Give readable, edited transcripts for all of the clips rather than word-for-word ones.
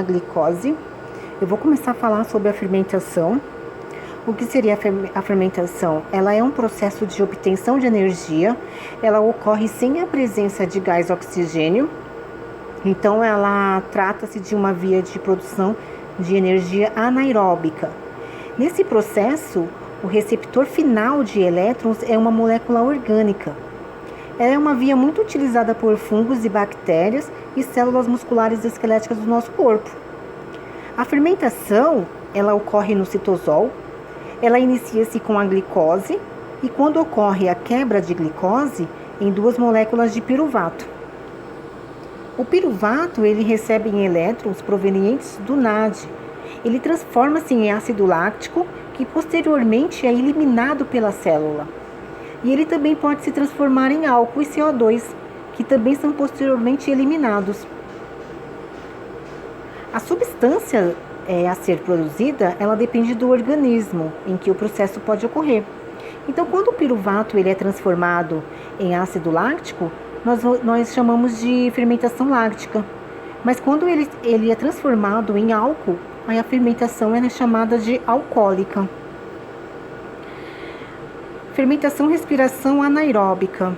da glicose. Eu vou começar a falar sobre a fermentação. O que seria a fermentação? Ela é um processo de obtenção de energia. Ela ocorre sem a presença de gás oxigênio. Então, ela trata-se de uma via de produção de energia anaeróbica. Nesse processo, o receptor final de elétrons é uma molécula orgânica. Ela é uma via muito utilizada por fungos e bactérias e células musculares esqueléticas do nosso corpo. A fermentação, ela ocorre no citosol. Ela inicia-se com a glicose e quando ocorre a quebra de glicose em duas moléculas de piruvato. O piruvato, ele recebe elétrons provenientes do NAD. Ele transforma-se em ácido láctico, que posteriormente é eliminado pela célula. E ele também pode se transformar em álcool e CO2, que também são posteriormente eliminados. A substância a ser produzida, ela depende do organismo em que o processo pode ocorrer. Então, quando o piruvato ele é transformado em ácido láctico, nós chamamos de fermentação láctica. Mas quando ele é transformado em álcool, aí a fermentação é chamada de alcoólica. Fermentação respiração anaeróbica.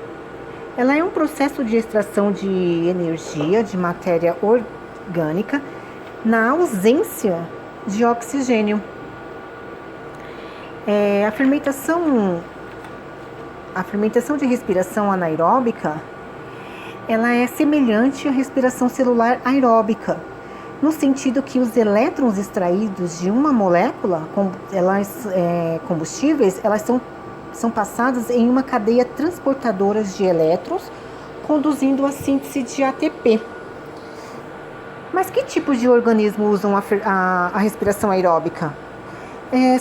Ela é um processo de extração de energia de matéria orgânica na ausência de oxigênio. A fermentação de respiração anaeróbica, ela é semelhante à respiração celular aeróbica, no sentido que os elétrons extraídos de uma molécula, combustíveis, elas são passadas em uma cadeia transportadora de elétrons, conduzindo à síntese de ATP. Mas que tipos de organismo usam a respiração aeróbica?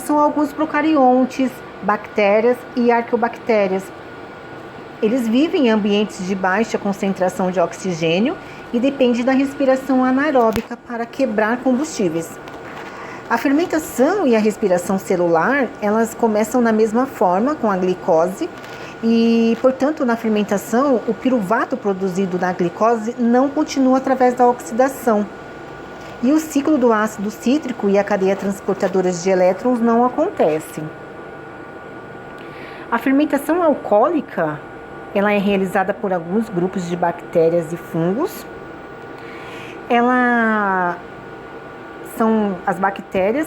São alguns procariontes, bactérias e arqueobactérias. Eles vivem em ambientes de baixa concentração de oxigênio e dependem da respiração anaeróbica para quebrar combustíveis. A fermentação e a respiração celular, elas começam da mesma forma, com a glicose, e, portanto, na fermentação, o piruvato produzido na glicose não continua através da oxidação. E o ciclo do ácido cítrico e a cadeia transportadora de elétrons não acontecem. A fermentação alcoólica, ela é realizada por alguns grupos de bactérias e fungos. São as bactérias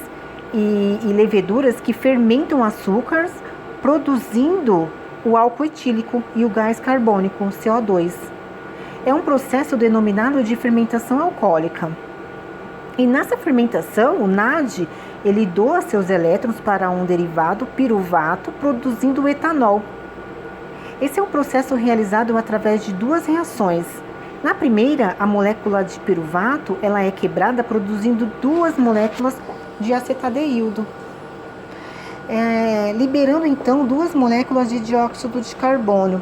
e leveduras que fermentam açúcares, produzindo o álcool etílico e o gás carbônico, CO2. É um processo denominado de fermentação alcoólica. E nessa fermentação, o NAD, ele doa seus elétrons para um derivado piruvato, produzindo o etanol. Esse é um processo realizado através de duas reações. Na primeira, a molécula de piruvato, ela é quebrada produzindo duas moléculas de acetaldeído, liberando então duas moléculas de dióxido de carbono.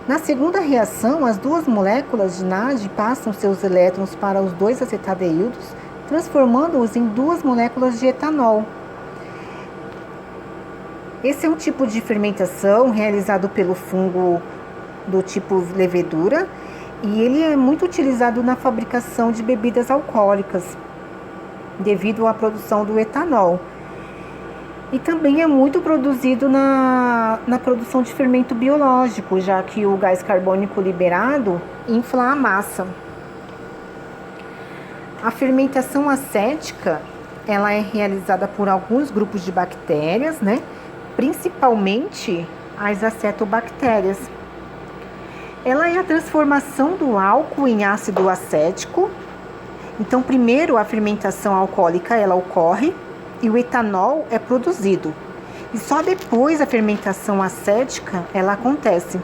Na segunda reação, as duas moléculas de NAD passam seus elétrons para os dois acetaldeídos, transformando-os em duas moléculas de etanol. Esse é um tipo de fermentação realizado pelo fungo do tipo levedura e ele é muito utilizado na fabricação de bebidas alcoólicas, devido à produção do etanol. E também é muito produzido na produção de fermento biológico, já que o gás carbônico liberado infla a massa. A fermentação acética, ela é realizada por alguns grupos de bactérias, principalmente as acetobactérias. Ela é a transformação do álcool em ácido acético. Então, primeiro a fermentação alcoólica ela ocorre e o etanol é produzido. E só depois a fermentação acética ela acontece.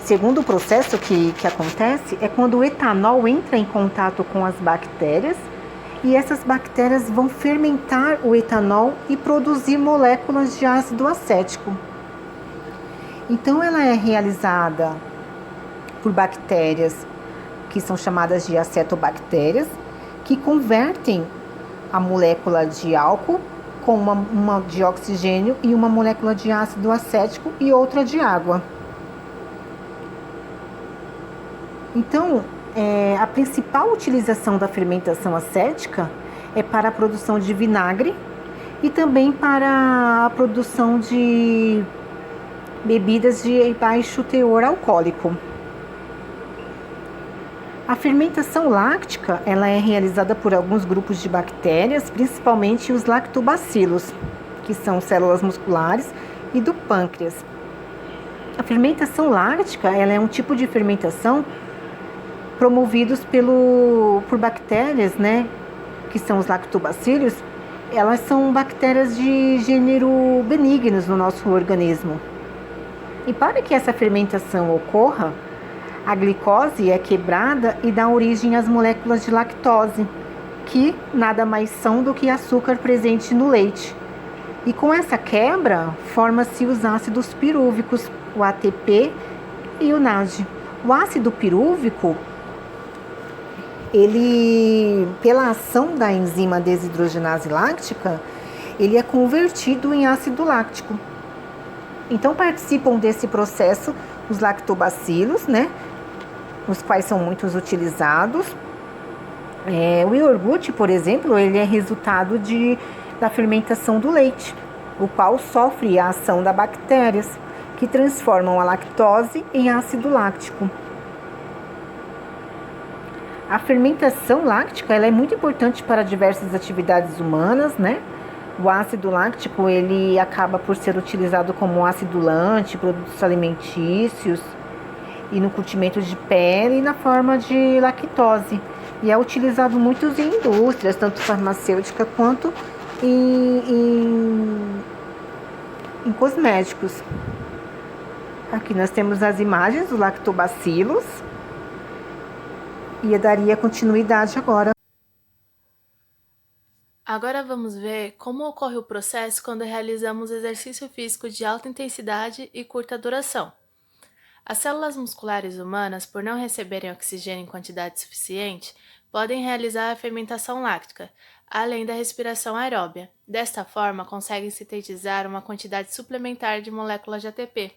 Segundo processo que acontece é quando o etanol entra em contato com as bactérias e essas bactérias vão fermentar o etanol e produzir moléculas de ácido acético. Então, ela é realizada por bactérias que são chamadas de acetobactérias, que convertem a molécula de álcool com uma de oxigênio e uma molécula de ácido acético e outra de água. Então, a principal utilização da fermentação acética é para a produção de vinagre e também para a produção de bebidas de baixo teor alcoólico. A fermentação láctica ela é realizada por alguns grupos de bactérias, principalmente os lactobacilos, que são células musculares, e do pâncreas. A fermentação láctica ela é um tipo de fermentação promovidos por bactérias, né, que são os lactobacilos. Elas são bactérias de gênero benignos no nosso organismo. E para que essa fermentação ocorra, a glicose é quebrada e dá origem às moléculas de lactose, que nada mais são do que açúcar presente no leite. E com essa quebra, forma-se os ácidos pirúvicos, o ATP e o NAD. O ácido pirúvico, ele, pela ação da enzima desidrogenase láctica, ele é convertido em ácido láctico. Então participam desse processo os lactobacilos, né? Os quais são muitos utilizados. O iogurte, por exemplo, ele é resultado da fermentação do leite, o qual sofre a ação das bactérias, que transformam a lactose em ácido láctico. A fermentação láctica ela é muito importante para diversas atividades humanas, né? O ácido láctico ele acaba por ser utilizado como acidulante, produtos alimentícios e no curtimento de pele e na forma de lactose. E é utilizado muito em indústrias, tanto farmacêutica quanto em cosméticos. Aqui nós temos as imagens do lactobacilos. E eu daria continuidade agora. Agora vamos ver como ocorre o processo quando realizamos exercício físico de alta intensidade e curta duração. As células musculares humanas, por não receberem oxigênio em quantidade suficiente, podem realizar a fermentação láctica, além da respiração aeróbia. Desta forma, conseguem sintetizar uma quantidade suplementar de moléculas de ATP.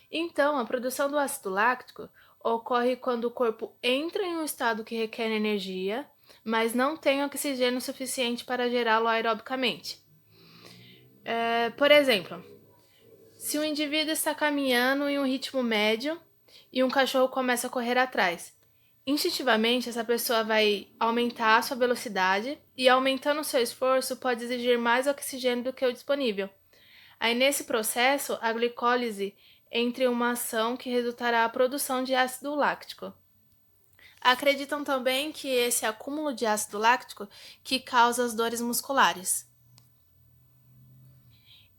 Então, a produção do ácido láctico ocorre quando o corpo entra em um estado que requer energia, mas não tem oxigênio suficiente para gerá-lo aerobicamente. Por exemplo, se um indivíduo está caminhando em um ritmo médio e um cachorro começa a correr atrás, instintivamente essa pessoa vai aumentar a sua velocidade e, aumentando o seu esforço, pode exigir mais oxigênio do que o disponível. Aí, nesse processo, a glicólise entra em uma ação que resultará a produção de ácido láctico. Acreditam também que esse acúmulo de ácido láctico que causa as dores musculares.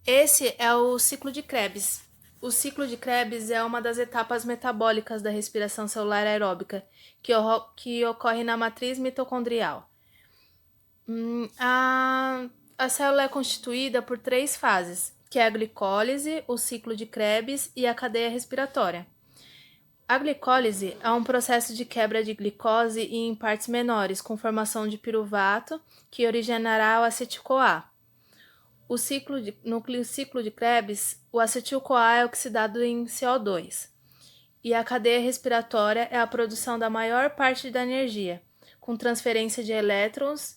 Esse é o ciclo de Krebs. O ciclo de Krebs é uma das etapas metabólicas da respiração celular aeróbica, que ocorre na matriz mitocondrial. A célula é constituída por 3 fases, que é a glicólise, o ciclo de Krebs e a cadeia respiratória. A glicólise é um processo de quebra de glicose em partes menores, com formação de piruvato, que originará o acetil-CoA. No ciclo de Krebs, o acetil-CoA é oxidado em CO2. E a cadeia respiratória é a produção da maior parte da energia, com transferência de elétrons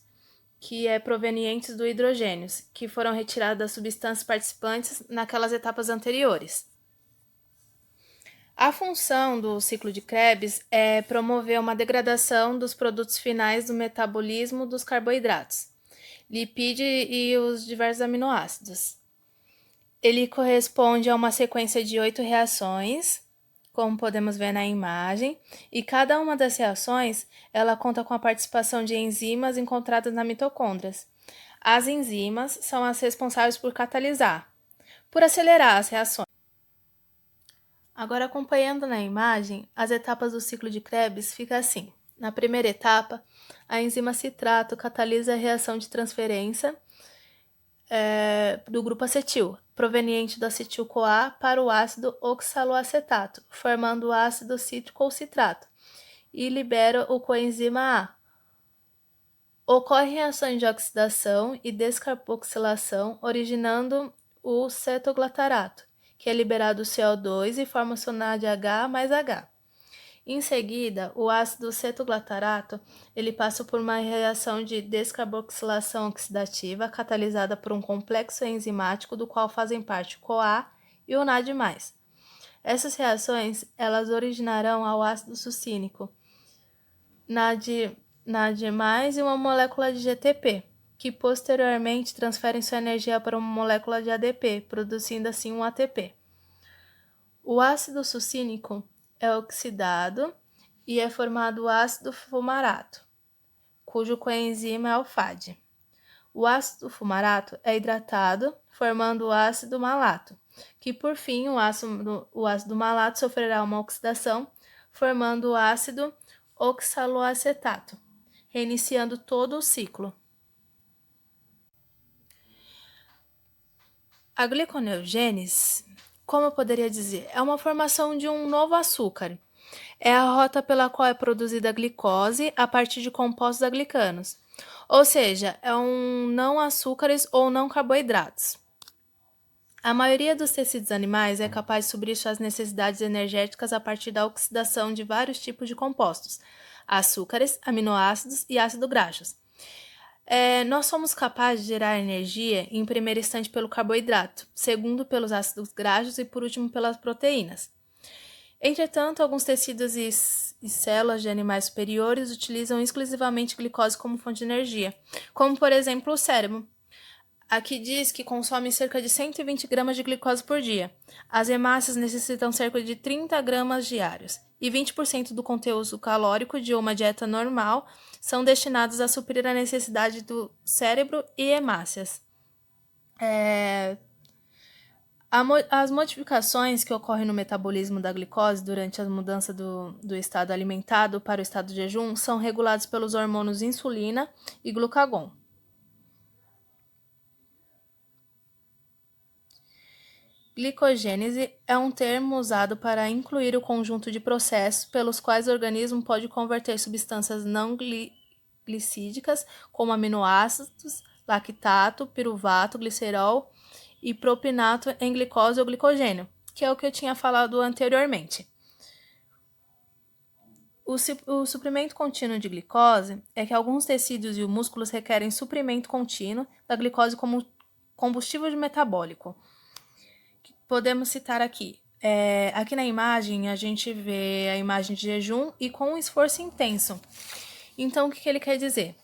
que é provenientes do hidrogênio, que foram retirados das substâncias participantes naquelas etapas anteriores. A função do ciclo de Krebs é promover uma degradação dos produtos finais do metabolismo dos carboidratos, lipídio e os diversos aminoácidos. Ele corresponde a uma sequência de 8 reações, como podemos ver na imagem, e cada uma das reações ela conta com a participação de enzimas encontradas nas mitocôndrias. As enzimas são as responsáveis por acelerar as reações. Agora, acompanhando na imagem, as etapas do ciclo de Krebs fica assim. Na primeira etapa, a enzima citrato catalisa a reação de transferência do grupo acetil, proveniente do acetil-CoA para o ácido oxaloacetato, formando o ácido cítrico ou citrato, e libera o coenzima A. Ocorrem reações de oxidação e descarboxilação, originando o cetoglatarato, que é liberado o CO2 e forma o NADH mais H. Em seguida, o ácido cetoglutarato ele passa por uma reação de descarboxilação oxidativa catalisada por um complexo enzimático do qual fazem parte o CoA e o NAD+. Essas reações elas originarão ao ácido succínico, NAD+, e uma molécula de GTP, que posteriormente transferem sua energia para uma molécula de ADP, produzindo assim um ATP. O ácido succínico é oxidado e é formado o ácido fumarato, cujo coenzima é o FAD. O ácido fumarato é hidratado, formando o ácido malato, que por fim o ácido malato sofrerá uma oxidação, formando o ácido oxaloacetato, reiniciando todo o ciclo. A gliconeogênese, como eu poderia dizer, é uma formação de um novo açúcar. É a rota pela qual é produzida a glicose a partir de compostos aglicanos, ou seja, é um não açúcares ou não carboidratos. A maioria dos tecidos animais é capaz de suprir suas necessidades energéticas a partir da oxidação de vários tipos de compostos, açúcares, aminoácidos e ácidos graxos. Nós somos capazes de gerar energia em primeiro instante pelo carboidrato, segundo pelos ácidos graxos e por último pelas proteínas. Entretanto, alguns tecidos e células de animais superiores utilizam exclusivamente glicose como fonte de energia, como por exemplo o cérebro. Aqui diz que consome cerca de 120 gramas de glicose por dia. As hemácias necessitam cerca de 30 gramas diários, e 20% do conteúdo calórico de uma dieta normal são destinados a suprir a necessidade do cérebro e hemácias. As modificações que ocorrem no metabolismo da glicose durante a mudança do estado alimentado para o estado de jejum são regulados pelos hormônios insulina e glucagon. Glicogênese é um termo usado para incluir o conjunto de processos pelos quais o organismo pode converter substâncias não glicídicas, como aminoácidos, lactato, piruvato, glicerol e propinato em glicose ou glicogênio, que é o que eu tinha falado anteriormente. O suprimento contínuo de glicose é que alguns tecidos e músculos requerem suprimento contínuo da glicose como combustível metabólico. Podemos citar aqui. Aqui na imagem, a gente vê a imagem de jejum e com um esforço intenso. Então, o que ele quer dizer?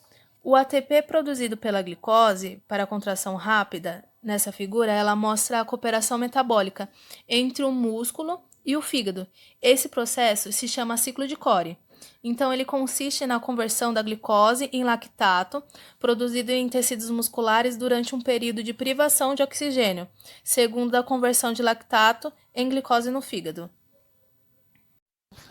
O ATP produzido pela glicose para a contração rápida, nessa figura, ela mostra a cooperação metabólica entre o músculo e o fígado. Esse processo se chama ciclo de Cori. Então, ele consiste na conversão da glicose em lactato, produzido em tecidos musculares durante um período de privação de oxigênio, segundo a conversão de lactato em glicose no fígado.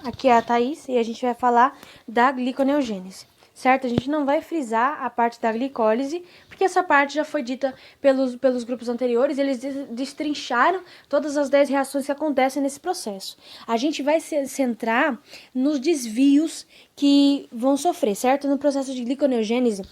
Aqui é a Thaís e a gente vai falar da gliconeogênese, certo? A gente não vai frisar a parte da glicólise, porque essa parte já foi dita pelos grupos anteriores, eles destrincharam todas as 10 reações que acontecem nesse processo. A gente vai se centrar nos desvios que vão sofrer, certo? No processo de gliconeogênese,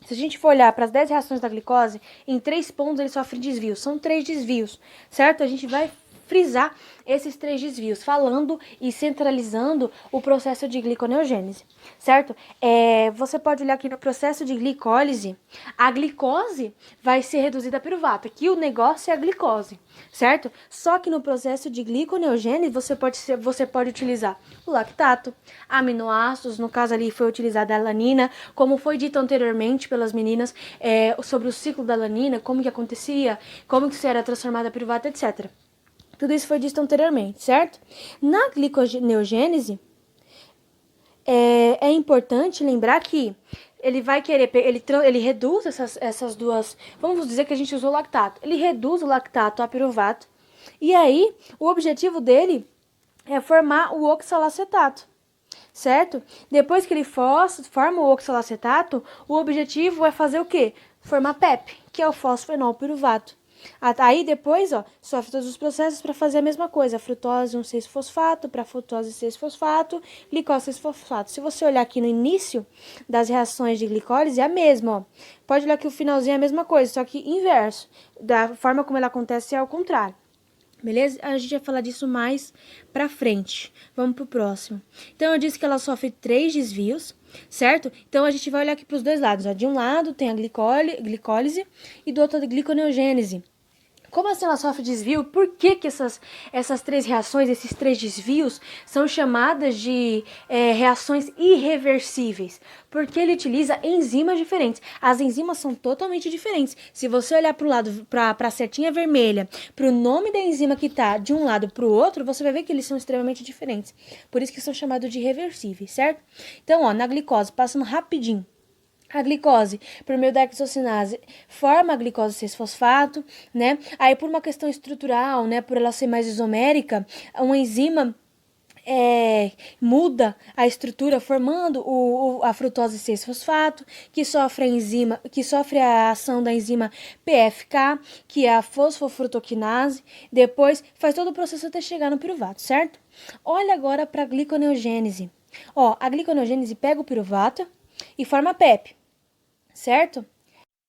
se a gente for olhar para as 10 reações da glicose, em 3 pontos ele sofre desvios, são 3 desvios, certo? A gente vai frisar esses 3 desvios, falando e centralizando o processo de gliconeogênese, certo? Você pode olhar aqui no processo de glicólise, a glicose vai ser reduzida a piruvato, aqui o negócio é a glicose, certo? Só que no processo de gliconeogênese você pode utilizar o lactato, aminoácidos, no caso ali foi utilizada a alanina, como foi dito anteriormente pelas meninas, sobre o ciclo da alanina, como que acontecia, como que isso era transformada a piruvato, etc. Tudo isso foi dito anteriormente, certo? Na gliconeogênese, é importante lembrar que ele vai querer, ele reduz essas duas, vamos dizer que a gente usou lactato, ele reduz o lactato a piruvato, e aí o objetivo dele é formar o oxalacetato, certo? Depois que ele forma o oxalacetato, o objetivo é fazer o quê? Formar PEP, que é o fosfenol piruvato. Aí depois, sofre todos os processos para fazer a mesma coisa, frutose 1,6-fosfato, para frutose 6-fosfato, glicose 6-fosfato. Se você olhar aqui no início das reações de glicólise, é a mesma, Pode olhar que o finalzinho é a mesma coisa, só que inverso. Da forma como ela acontece é ao contrário. Beleza? A gente vai falar disso mais pra frente. Vamos pro próximo. Então, eu disse que ela sofre 3 desvios, certo? Então, a gente vai olhar aqui pros dois lados. Ó. De um lado tem a glicólise e do outro a gliconeogênese. Como assim ela sofre desvio? Por que essas 3 reações, esses 3 desvios, são chamadas de reações irreversíveis? Porque ele utiliza enzimas diferentes. As enzimas são totalmente diferentes. Se você olhar para o lado, para a setinha vermelha, para o nome da enzima que está de um lado para o outro, você vai ver que eles são extremamente diferentes. Por isso que são chamados de irreversíveis, certo? Então, ó, na glicose, passando rapidinho. A glicose, por meio da hexocinase, forma a glicose 6-fosfato, né? Aí, por uma questão estrutural, né, por ela ser mais isomérica, uma enzima muda a estrutura, formando a frutose 6-fosfato, que sofre a ação da enzima PFK, que é a fosfofrutoquinase. Depois, faz todo o processo até chegar no piruvato, certo? Olha agora para a gliconeogênese. Ó, a gliconeogênese pega o piruvato e forma PEP, certo?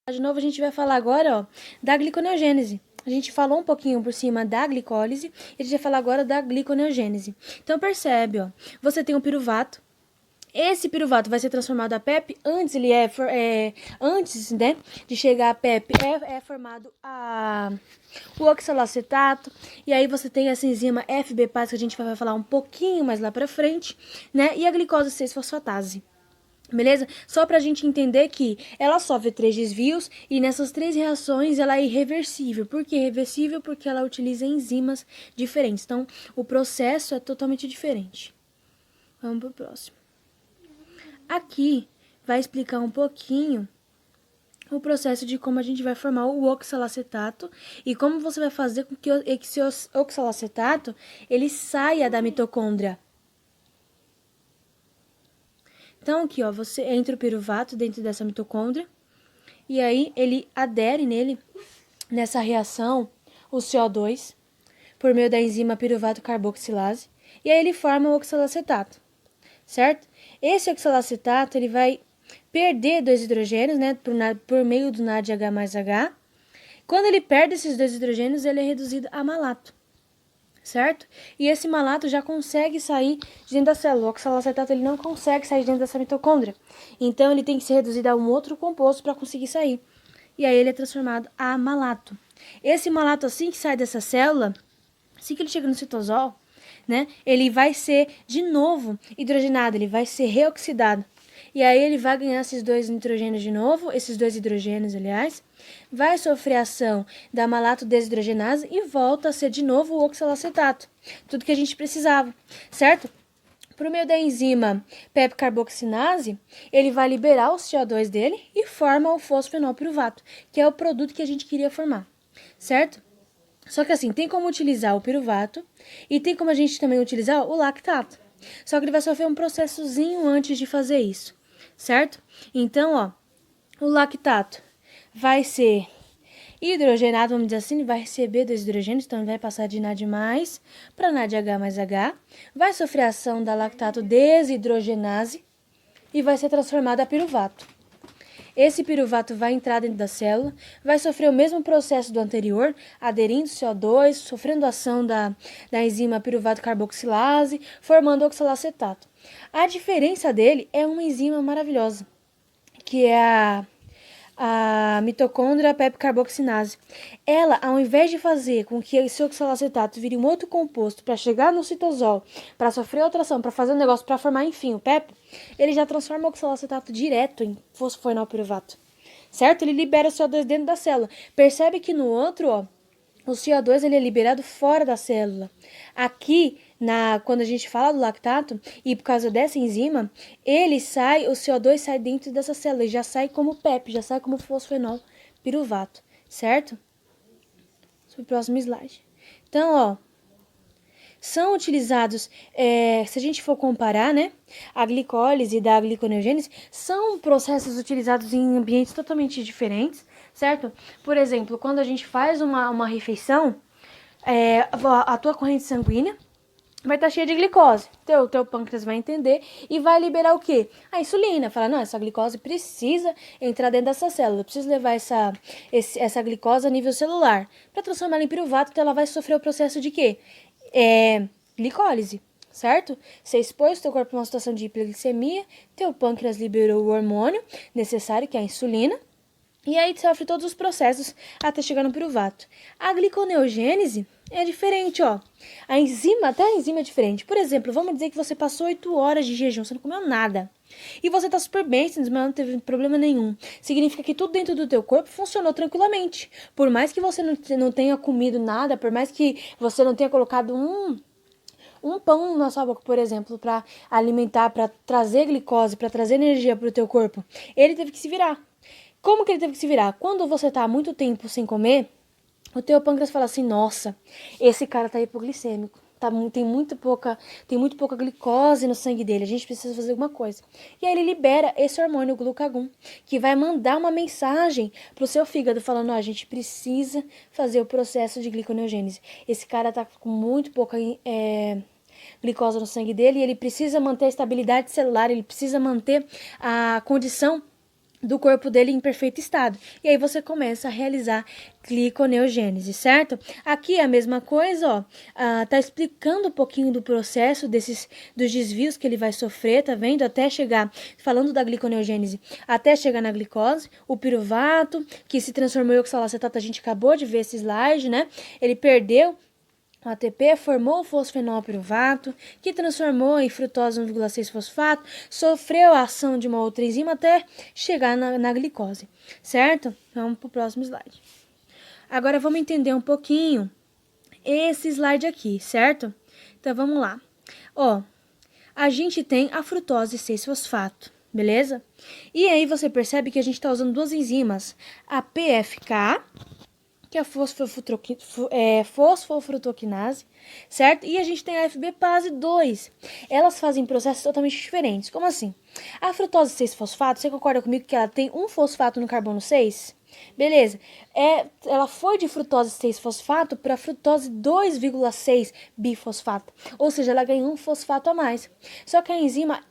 De novo, a gente vai falar agora, ó, da gliconeogênese. A gente falou um pouquinho por cima da glicólise e a gente vai falar agora da gliconeogênese. Então, percebe, ó, você tem um piruvato. Esse piruvato vai ser transformado a PEP. Antes, antes, né, de chegar a PEP, é formado o oxalacetato. E aí você tem essa enzima FB-Pas, que a gente vai falar um pouquinho mais lá pra frente, né? E a glicose 6-fosfatase. Beleza? Só pra gente entender que ela sofre 3 desvios e nessas 3 reações ela é irreversível. Por que irreversível? Porque ela utiliza enzimas diferentes. Então, o processo é totalmente diferente. Vamos pro próximo. Aqui vai explicar um pouquinho o processo de como a gente vai formar o oxalacetato e como você vai fazer com que esse oxalacetato ele saia da mitocôndria. Então, aqui, ó, você entra o piruvato dentro dessa mitocôndria e aí ele adere nessa reação, o CO2, por meio da enzima piruvato carboxilase, e aí ele forma o oxalacetato, certo? Esse oxalacetato, ele vai perder 2 hidrogênios, né, por meio do NADH mais H. Quando ele perde esses 2 hidrogênios, ele é reduzido a malato, certo? E esse malato já consegue sair de dentro da célula. O oxalacetato ele não consegue sair de dentro dessa mitocôndria. Então, ele tem que ser reduzido a um outro composto para conseguir sair. E aí, ele é transformado a malato. Esse malato, assim que sai dessa célula, assim que ele chega no citosol, né, ele vai ser, de novo, hidrogenado. Ele vai ser reoxidado. E aí, ele vai ganhar esses 2 nitrogênios de novo, esses 2 hidrogênios, aliás, vai sofrer ação da malato desidrogenase e volta a ser de novo o oxalacetato. Tudo que a gente precisava, certo? Por meio da enzima PEP carboxinase, ele vai liberar o CO2 dele e forma o fosfenolpiruvato, que é o produto que a gente queria formar, certo? Só que assim, tem como utilizar o piruvato e tem como a gente também utilizar o lactato. Só que ele vai sofrer um processozinho antes de fazer isso, certo? Então, ó, o lactato vai ser hidrogenado, vamos dizer assim, vai receber 2 hidrogênios, então vai passar de NAD+, para NADH mais H, vai sofrer a ação da lactato desidrogenase e vai ser transformado a piruvato. Esse piruvato vai entrar dentro da célula, vai sofrer o mesmo processo do anterior, aderindo CO2, sofrendo a ação da enzima piruvato carboxilase, formando oxalacetato. A diferença dele é uma enzima maravilhosa, que é a mitocôndria PEP carboxinase. Ela, ao invés de fazer com que esse oxalacetato vire um outro composto para chegar no citosol, para sofrer outra ação, para fazer um negócio, para formar, enfim, o PEP, ele já transforma o oxalacetato direto em fosfonilpiruvato, certo? Ele libera o CO2 dentro da célula. Percebe que no outro, ó, o CO2 ele é liberado fora da célula. Aqui, quando a gente fala do lactato, e por causa dessa enzima, o CO2 sai dentro dessa célula e já sai como PEP, já sai como fosfenol piruvato, certo? Sobre o próximo slide. Então, ó, são utilizados, se a gente for comparar, né, a glicólise e a gliconeogênese, são processos utilizados em ambientes totalmente diferentes, certo? Por exemplo, quando a gente faz uma refeição, atua a corrente sanguínea, vai estar cheia de glicose. Teu pâncreas vai entender e vai liberar o quê? A insulina. Fala, não, essa glicose precisa entrar dentro dessa célula. Eu preciso levar essa glicose a nível celular. Para transformar ela em piruvato, então ela vai sofrer o processo de quê? Glicólise, certo? Você expôs teu corpo a uma situação de hiperglicemia, teu pâncreas liberou o hormônio necessário, que é a insulina, e aí sofre todos os processos até chegar no piruvato. A gliconeogênese é diferente, ó. Até a enzima é diferente. Por exemplo, vamos dizer que você passou 8 horas de jejum, você não comeu nada. E você tá super bem, sem desmaiar, não teve problema nenhum. Significa que tudo dentro do teu corpo funcionou tranquilamente. Por mais que você não tenha comido nada, por mais que você não tenha colocado um pão na sua boca, por exemplo, para alimentar, para trazer glicose, para trazer energia para o teu corpo, ele teve que se virar. Como que ele teve que se virar? Quando você tá há muito tempo sem comer, o teu pâncreas fala assim, nossa, esse cara tá hipoglicêmico, tem muito pouca glicose no sangue dele, a gente precisa fazer alguma coisa. E aí ele libera esse hormônio, o glucagon, que vai mandar uma mensagem pro seu fígado falando, a gente precisa fazer o processo de gliconeogênese. Esse cara tá com muito pouca glicose no sangue dele e ele precisa manter a estabilidade celular, ele precisa manter a condição do corpo dele em perfeito estado. E aí você começa a realizar gliconeogênese, certo? Aqui é a mesma coisa, ó. Tá explicando um pouquinho do processo dos desvios que ele vai sofrer, tá vendo? Até chegar, falando da gliconeogênese, até chegar na glicose, o piruvato, que se transformou em oxalacetato, a gente acabou de ver esse slide, né? Ele perdeu o ATP, formou o fosfenolpiruvato, que transformou em frutose 1,6-fosfato, sofreu a ação de uma outra enzima até chegar na glicose, certo? Vamos para o próximo slide. Agora vamos entender um pouquinho esse slide aqui, certo? Então vamos lá. Ó, a gente tem a frutose 6-fosfato, beleza? E aí você percebe que a gente está usando duas enzimas, a PFK, que é a fosfofrutoquinase, certo? E a gente tem a FB-Pase 2. Elas fazem processos totalmente diferentes. Como assim? A frutose 6-fosfato, você concorda comigo que ela tem um fosfato no carbono 6? Beleza. Ela foi de frutose 6-fosfato para frutose 2,6 bifosfato. Ou seja, ela ganhou um fosfato a mais. Só que a enzima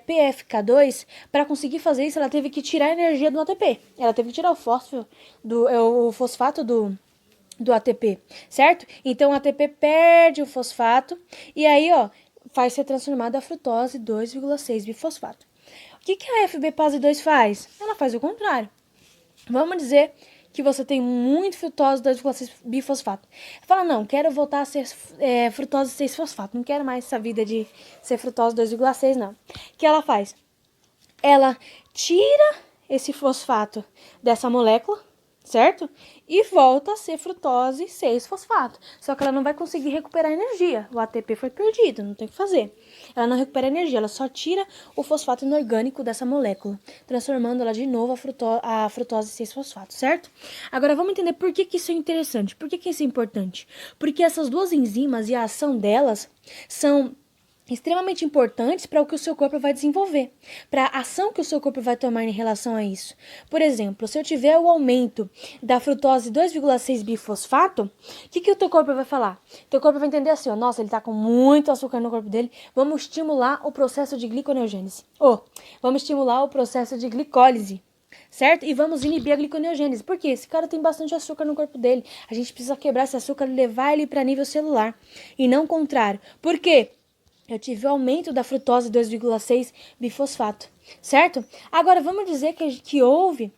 PFK2, para conseguir fazer isso, ela teve que tirar a energia do ATP. Ela teve que tirar o fosfato do ATP, certo? Então, o ATP perde o fosfato e aí, ó, vai ser transformada a frutose 2,6 bifosfato. O que a FB-Pase 2 faz? Ela faz o contrário. Vamos dizer que você tem muito frutose 2,6 bifosfato. Fala, não, quero voltar a ser frutose 6-fosfato. Não quero mais essa vida de ser frutose 2,6, não. O que ela faz? Ela tira esse fosfato dessa molécula, certo? E volta a ser frutose 6-fosfato. Só que ela não vai conseguir recuperar energia. O ATP foi perdido, não tem o que fazer. Ela não recupera energia, ela só tira o fosfato inorgânico dessa molécula, transformando ela de novo a frutose 6-fosfato, certo? Agora vamos entender por que isso é interessante. Por que isso é importante? Porque essas duas enzimas e a ação delas são extremamente importantes para o que o seu corpo vai desenvolver, para a ação que o seu corpo vai tomar em relação a isso. Por exemplo, se eu tiver o aumento da frutose 2,6 bifosfato, o que o teu corpo vai falar? Teu corpo vai entender assim, ó, nossa, ele tá com muito açúcar no corpo dele, vamos estimular o processo de gliconeogênese. Vamos estimular o processo de glicólise. Certo? E vamos inibir a gliconeogênese. Por quê? Esse cara tem bastante açúcar no corpo dele. A gente precisa quebrar esse açúcar e levar ele para nível celular. E não o contrário. Por quê? Eu tive o aumento da frutose 2,6 bifosfato, certo? Agora, vamos dizer que houve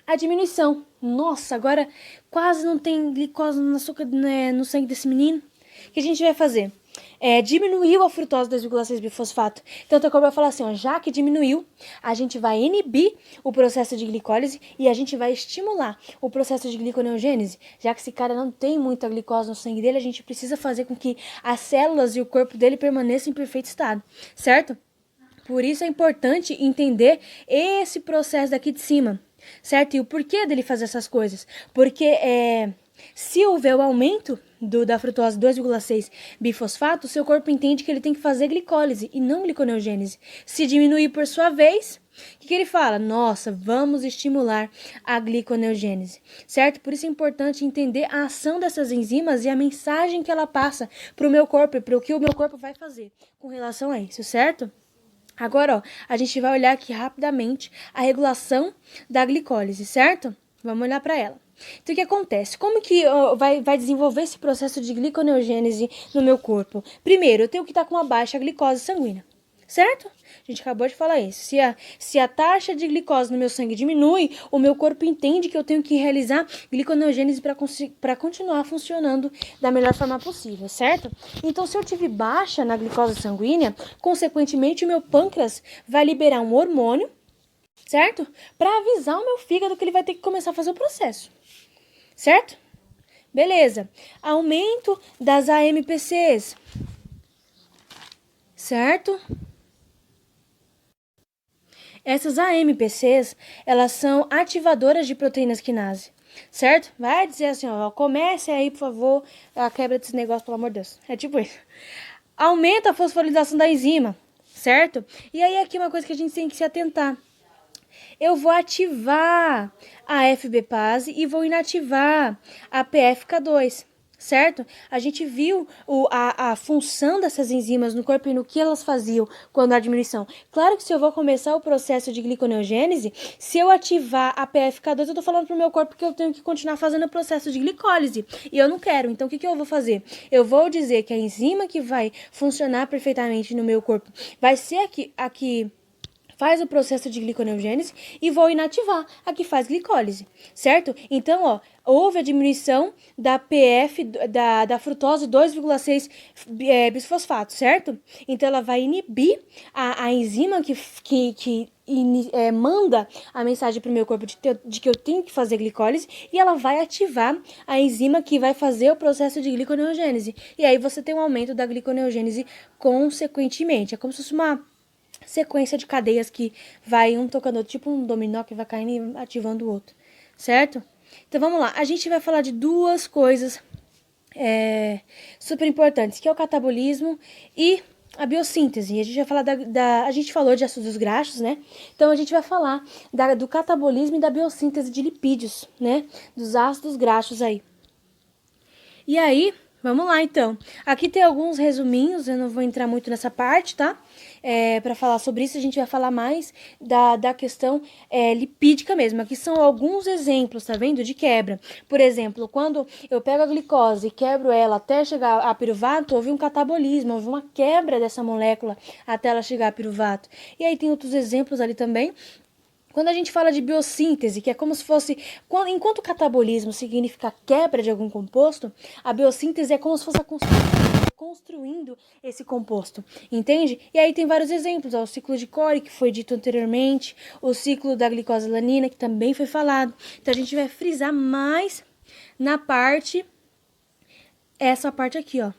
a diminuição. Nossa, agora quase não tem glicose no açúcar, né, no sangue desse menino. O que a gente vai fazer? Diminuiu a frutose 2,6 bifosfato. Então, teu corpo vai falar assim, ó, já que diminuiu, a gente vai inibir o processo de glicólise e a gente vai estimular o processo de gliconeogênese. Já que esse cara não tem muita glicose no sangue dele, a gente precisa fazer com que as células e o corpo dele permaneçam em perfeito estado, certo? Por isso é importante entender esse processo daqui de cima, certo? E o porquê dele fazer essas coisas. Porque se houver o aumento da frutose 2,6 bifosfato, o seu corpo entende que ele tem que fazer glicólise e não gliconeogênese. Se diminuir por sua vez, O que ele fala? Nossa, vamos estimular a gliconeogênese, certo? Por isso é importante entender a ação dessas enzimas e a mensagem que ela passa para o meu corpo e para o que o meu corpo vai fazer com relação a isso, certo? Agora, ó, a gente vai olhar aqui rapidamente a regulação da glicólise, certo? Vamos olhar para ela. Então, o que acontece? Como que vai desenvolver esse processo de gliconeogênese no meu corpo? Primeiro, eu tenho que estar com uma baixa glicose sanguínea, certo? A gente acabou de falar isso. Se a taxa de glicose no meu sangue diminui, o meu corpo entende que eu tenho que realizar gliconeogênese para continuar funcionando da melhor forma possível, certo? Então, se eu tive baixa na glicose sanguínea, consequentemente, o meu pâncreas vai liberar um hormônio, certo? Para avisar o meu fígado que ele vai ter que começar a fazer o processo, certo? Beleza. Aumento das AMPCs, certo? Essas AMPCs, elas são ativadoras de proteínas quinase, certo? Vai dizer assim, ó, comece aí, por favor, a quebra desse negócio, pelo amor de Deus. É tipo isso. Aumenta a fosforilação da enzima, certo? E aí aqui uma coisa que a gente tem que se atentar. Eu vou ativar a FB-Pase e vou inativar a PFK2, certo? A gente viu a função dessas enzimas no corpo e no que elas faziam quando há diminuição. Claro que se eu vou começar o processo de gliconeogênese, se eu ativar a PFK2, eu tô falando pro meu corpo que eu tenho que continuar fazendo o processo de glicólise. E eu não quero. Então, o que eu vou fazer? Eu vou dizer que a enzima que vai funcionar perfeitamente no meu corpo vai ser a que faz o processo de gliconeogênese e vou inativar a que faz glicólise, certo? Então, ó, houve a diminuição da PF, da frutose 2,6 bisfosfato, certo? Então, ela vai inibir a enzima que manda a mensagem para o meu corpo de que eu tenho que fazer glicólise e ela vai ativar a enzima que vai fazer o processo de gliconeogênese. E aí você tem um aumento da gliconeogênese consequentemente. É como se fosse uma sequência de cadeias que vai um tocando outro, tipo um dominó que vai caindo e ativando o outro, certo? Então vamos lá, a gente vai falar de duas coisas super importantes, que é o catabolismo e a biossíntese. A gente vai falar a gente falou de ácidos graxos, né? Então a gente vai falar do catabolismo e da biossíntese de lipídios, né? Dos ácidos graxos aí. E aí, vamos lá então. Aqui tem alguns resuminhos, eu não vou entrar muito nessa parte, tá? Para falar sobre isso, a gente vai falar mais da questão lipídica mesmo. Aqui são alguns exemplos, tá vendo? De quebra. Por exemplo, quando eu pego a glicose e quebro ela até chegar a piruvato, houve um catabolismo, houve uma quebra dessa molécula até ela chegar a piruvato. E aí tem outros exemplos ali também. Quando a gente fala de biossíntese, que é como se fosse... Enquanto o catabolismo significa quebra de algum composto, a biossíntese é como se fosse a construindo esse composto, entende? E aí tem vários exemplos, ó, o ciclo de Cori, que foi dito anteriormente, o ciclo da glicosilanina, que também foi falado. Então, a gente vai frisar mais na parte, essa parte aqui, ó,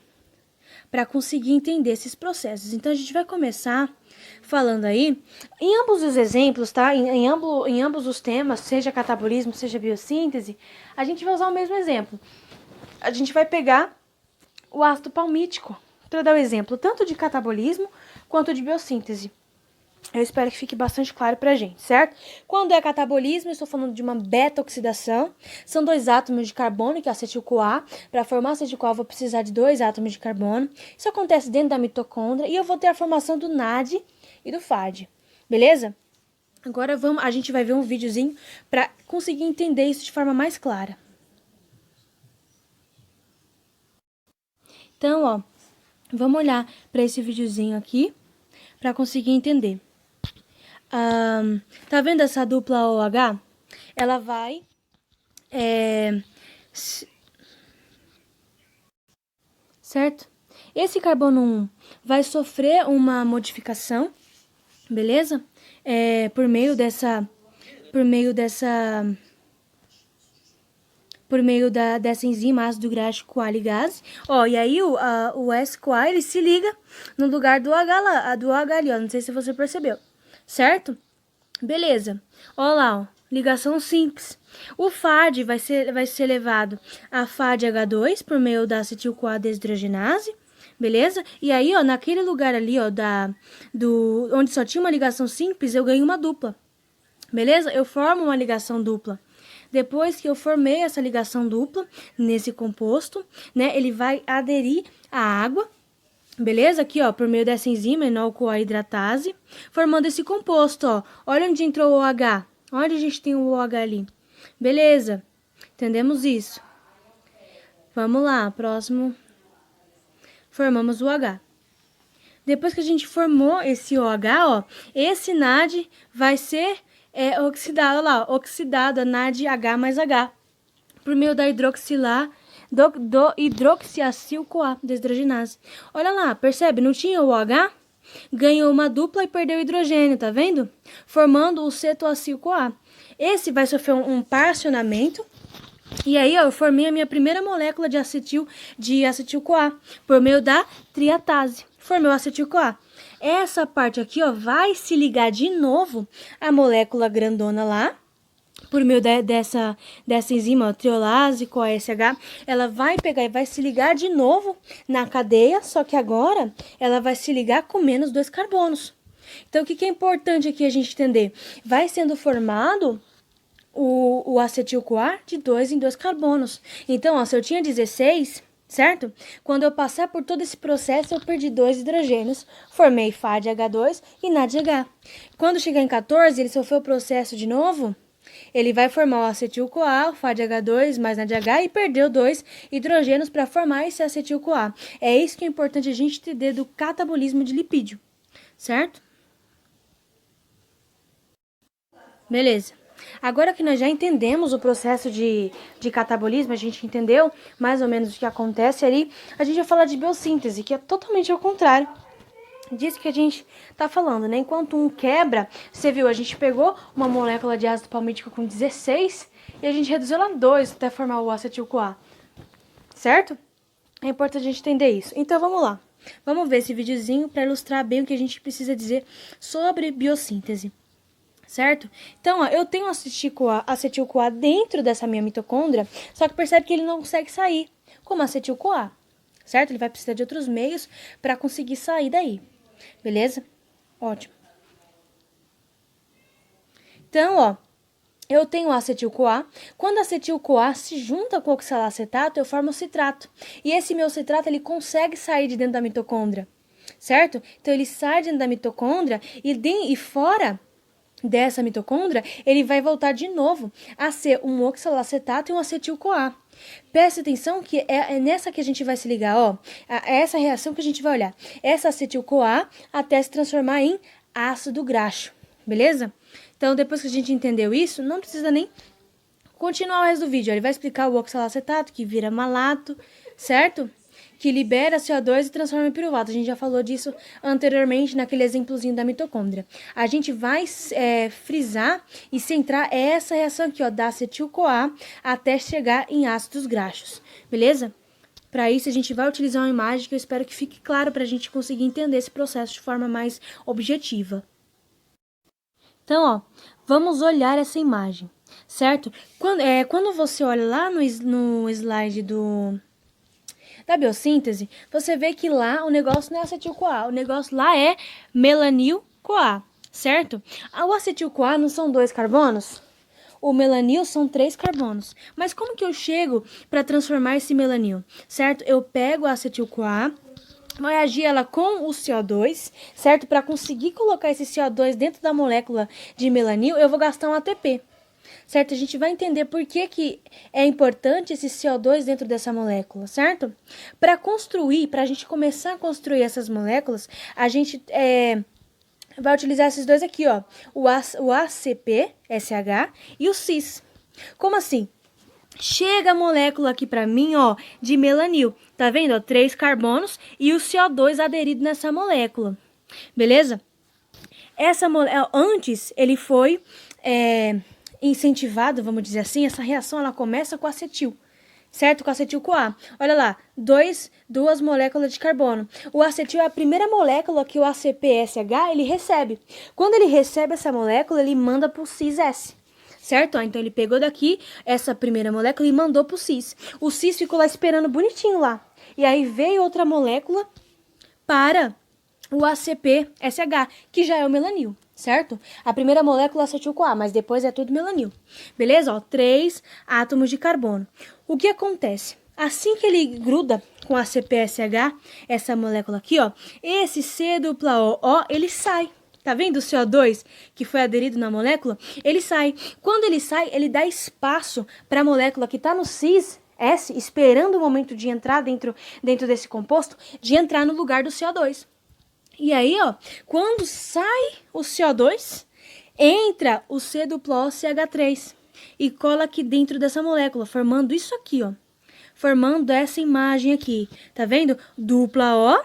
para conseguir entender esses processos. Então, a gente vai começar falando aí, em ambos os exemplos, tá? Em ambos os temas, seja catabolismo, seja biossíntese, a gente vai usar o mesmo exemplo. A gente vai pegar o ácido palmítico, para dar o exemplo tanto de catabolismo quanto de biossíntese. Eu espero que fique bastante claro pra gente, certo? Quando é catabolismo, eu estou falando de uma beta-oxidação. São 2 átomos de carbono, que é acetil-CoA. Para formar acetil-CoA, eu vou precisar de 2 átomos de carbono. Isso acontece dentro da mitocôndria e eu vou ter a formação do NAD e do FAD, beleza? Agora a gente vai ver um videozinho para conseguir entender isso de forma mais clara. Então, ó, vamos olhar para esse videozinho aqui para conseguir entender. Tá vendo essa dupla OH? Ela vai certo? Esse carbono 1 vai sofrer uma modificação, beleza? Por meio dessa enzima ácido gráfico A ligase. Ó, e aí o S-CoA, ele se liga no lugar do H ali, ó. Não sei se você percebeu, certo? Beleza. Ó lá, ó, ligação simples. O FAD vai ser levado a FADH2 por meio da acetil-CoA desidrogenase, beleza? E aí, ó, naquele lugar ali, ó, onde só tinha uma ligação simples, eu ganho uma dupla, beleza? Eu formo uma ligação dupla. Depois que eu formei essa ligação dupla nesse composto, né, ele vai aderir à água, beleza? Aqui, ó, por meio dessa enzima enol-CoA hidratase, formando esse composto, ó. Olha onde entrou o OH. Onde a gente tem o OH ali. Beleza? Entendemos isso. Vamos lá, próximo. Formamos o H. Depois que a gente formou esse OH, ó, esse NAD vai ser oxidado, lá, oxidado a NAD H mais H, por meio da do hidroxiacil-CoA, deshidrogenase. Olha lá, percebe? Não tinha o OH? Ganhou uma dupla e perdeu o hidrogênio, tá vendo? Formando o cetoacil-CoA. Esse vai sofrer um paracionamento. E aí, ó, eu formei a minha primeira molécula de acetil-CoA por meio da triatase. Formei o acetil-CoA. Essa parte aqui, ó, vai se ligar de novo à molécula grandona lá, por meio dessa enzima, ó, triolase, CoASH. Ela vai pegar e vai se ligar de novo na cadeia, só que agora ela vai se ligar com menos 2 carbonos. Então, o que é importante aqui a gente entender? Vai sendo formado o acetil-CoA de 2 em 2 carbonos. Então, ó, se eu tinha 16, certo? Quando eu passar por todo esse processo, eu perdi 2 hidrogênios, formei FADH2 e NADH. Quando chegar em 14, ele sofreu o processo de novo, ele vai formar o acetil-CoA, o FADH2 mais NADH e perdeu 2 hidrogênios para formar esse acetil-CoA. É isso que é importante a gente entender do catabolismo de lipídio, certo? Beleza. Agora que nós já entendemos o processo de catabolismo, a gente entendeu mais ou menos o que acontece ali, a gente vai falar de biossíntese, que é totalmente ao contrário disso que a gente tá falando, né? Enquanto um quebra, você viu, a gente pegou uma molécula de ácido palmítico com 16 e a gente reduziu ela 2 até formar o acetil-CoA, certo? É importante a gente entender isso. Então, vamos lá. Vamos ver esse videozinho para ilustrar bem o que a gente precisa dizer sobre biossíntese. Certo? Então, ó, eu tenho acetil-CoA dentro dessa minha mitocôndria, só que percebe que ele não consegue sair como acetil-CoA, certo? Ele vai precisar de outros meios para conseguir sair daí, beleza? Ótimo. Então, ó, eu tenho acetil-CoA. Quando o acetil-CoA se junta com o oxalacetato, eu formo o citrato. E esse meu citrato, ele consegue sair de dentro da mitocôndria, certo? Então, ele sai de dentro da mitocôndria e fora dessa mitocôndria, ele vai voltar de novo a ser um oxalacetato e um acetil-CoA. Presta atenção que é nessa que a gente vai se ligar, ó. É essa reação que a gente vai olhar. Essa acetil-CoA até se transformar em ácido graxo, beleza? Então, depois que a gente entendeu isso, não precisa nem continuar o resto do vídeo. Ele vai explicar o oxalacetato, que vira malato, certo? Que libera CO2 e transforma em piruvato. A gente já falou disso anteriormente naquele exemplozinho da mitocôndria. A gente vai frisar e centrar essa reação aqui, ó, da acetil-CoA até chegar em ácidos graxos, beleza? Para isso, a gente vai utilizar uma imagem que eu espero que fique claro para a gente conseguir entender esse processo de forma mais objetiva. Então, ó, vamos olhar essa imagem, certo? Quando você olha lá no slide da biossíntese, você vê que lá o negócio não é acetil-CoA, o negócio lá é melanil-CoA, certo? O acetil-CoA não são 2 carbonos? O melanil são 3 carbonos. Mas como que eu chego para transformar esse melanil, certo? Eu pego a acetil-CoA, vou reagir ela com o CO2, certo? Para conseguir colocar esse CO2 dentro da molécula de melanil, eu vou gastar um ATP. Certo? A gente vai entender por que é importante esse CO2 dentro dessa molécula, certo? Para a gente começar a construir essas moléculas, a gente vai utilizar esses dois aqui, ó. O ACP-SH e o cis. Como assim? Chega a molécula aqui para mim, ó, de melanil. Tá vendo? Ó, 3 carbonos e o CO2 aderido nessa molécula. Beleza? Antes, ele foi incentivado, vamos dizer assim, essa reação ela começa com acetil, certo? Com acetil-CoA. Olha lá, duas moléculas de carbono. O acetil é a primeira molécula que o ACP-SH ele recebe. Quando ele recebe essa molécula, ele manda para o cis-S, certo? Então ele pegou daqui essa primeira molécula e mandou para o cis. O cis ficou lá esperando bonitinho lá. E aí veio outra molécula para o ACP-SH, que já é o melanil, certo? A primeira molécula é acetil-CoA, mas depois é tudo melanil. Beleza? Ó, 3 átomos de carbono. O que acontece? Assim que ele gruda com a ACP-SH, essa molécula aqui, ó, esse C-O, ele sai. Tá vendo o CO2 que foi aderido na molécula? Ele sai. Quando ele sai, ele dá espaço para a molécula que está no cis-S, esperando o momento de entrar dentro desse composto, de entrar no lugar do CO2. E aí, ó, quando sai o CO2, entra o C-OCH3 e cola aqui dentro dessa molécula, formando isso aqui, ó. Formando essa imagem aqui. Tá vendo? Dupla O,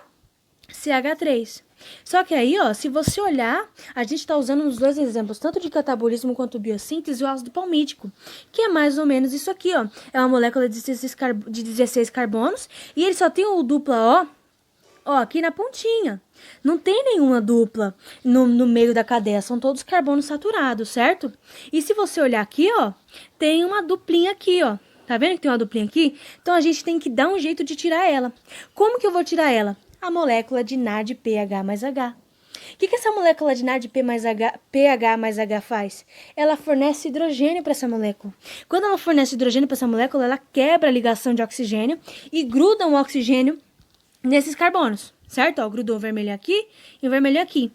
CH3. Só que aí, ó, se você olhar, a gente está usando os dois exemplos, tanto de catabolismo quanto biossíntese e o ácido palmítico, que é mais ou menos isso aqui, ó. É uma molécula de 16 carbonos e ele só tem o dupla O, ó, aqui na pontinha. Não tem nenhuma dupla no meio da cadeia, são todos carbonos saturados, certo? E se você olhar aqui, ó, tem uma duplinha aqui, ó. Tá vendo que tem uma duplinha aqui? Então a gente tem que dar um jeito de tirar ela. Como que eu vou tirar ela? A molécula de NADPH mais H. O que essa molécula de NADPH mais H faz? Ela fornece hidrogênio para essa molécula. Quando ela fornece hidrogênio para essa molécula, ela quebra a ligação de oxigênio e gruda um oxigênio nesses carbonos, certo? Ó, grudou o vermelho aqui e o vermelho aqui.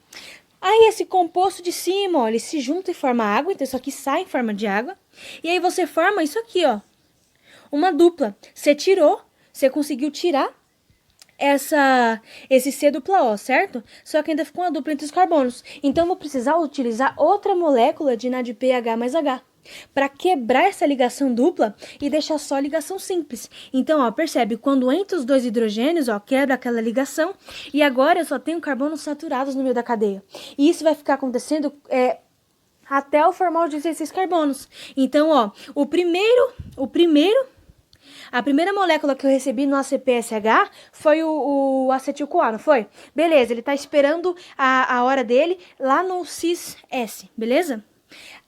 Aí esse composto de cima, ó, ele se junta e forma água, então isso aqui sai em forma de água. E aí você forma isso aqui, ó, uma dupla. Você conseguiu tirar esse C-O, certo? Só que ainda ficou uma dupla entre os carbonos. Então, eu vou precisar utilizar outra molécula de NADPH mais H para quebrar essa ligação dupla e deixar só a ligação simples. Então, ó, percebe? Quando entra os dois hidrogênios, ó, quebra aquela ligação e agora eu só tenho carbonos saturados no meio da cadeia. E isso vai ficar acontecendo até eu formar os 16 carbonos. Então, ó, a primeira molécula que eu recebi no ACP-SH foi o acetil-CoA, não foi? Beleza, ele tá esperando a hora dele lá no cis-S, beleza?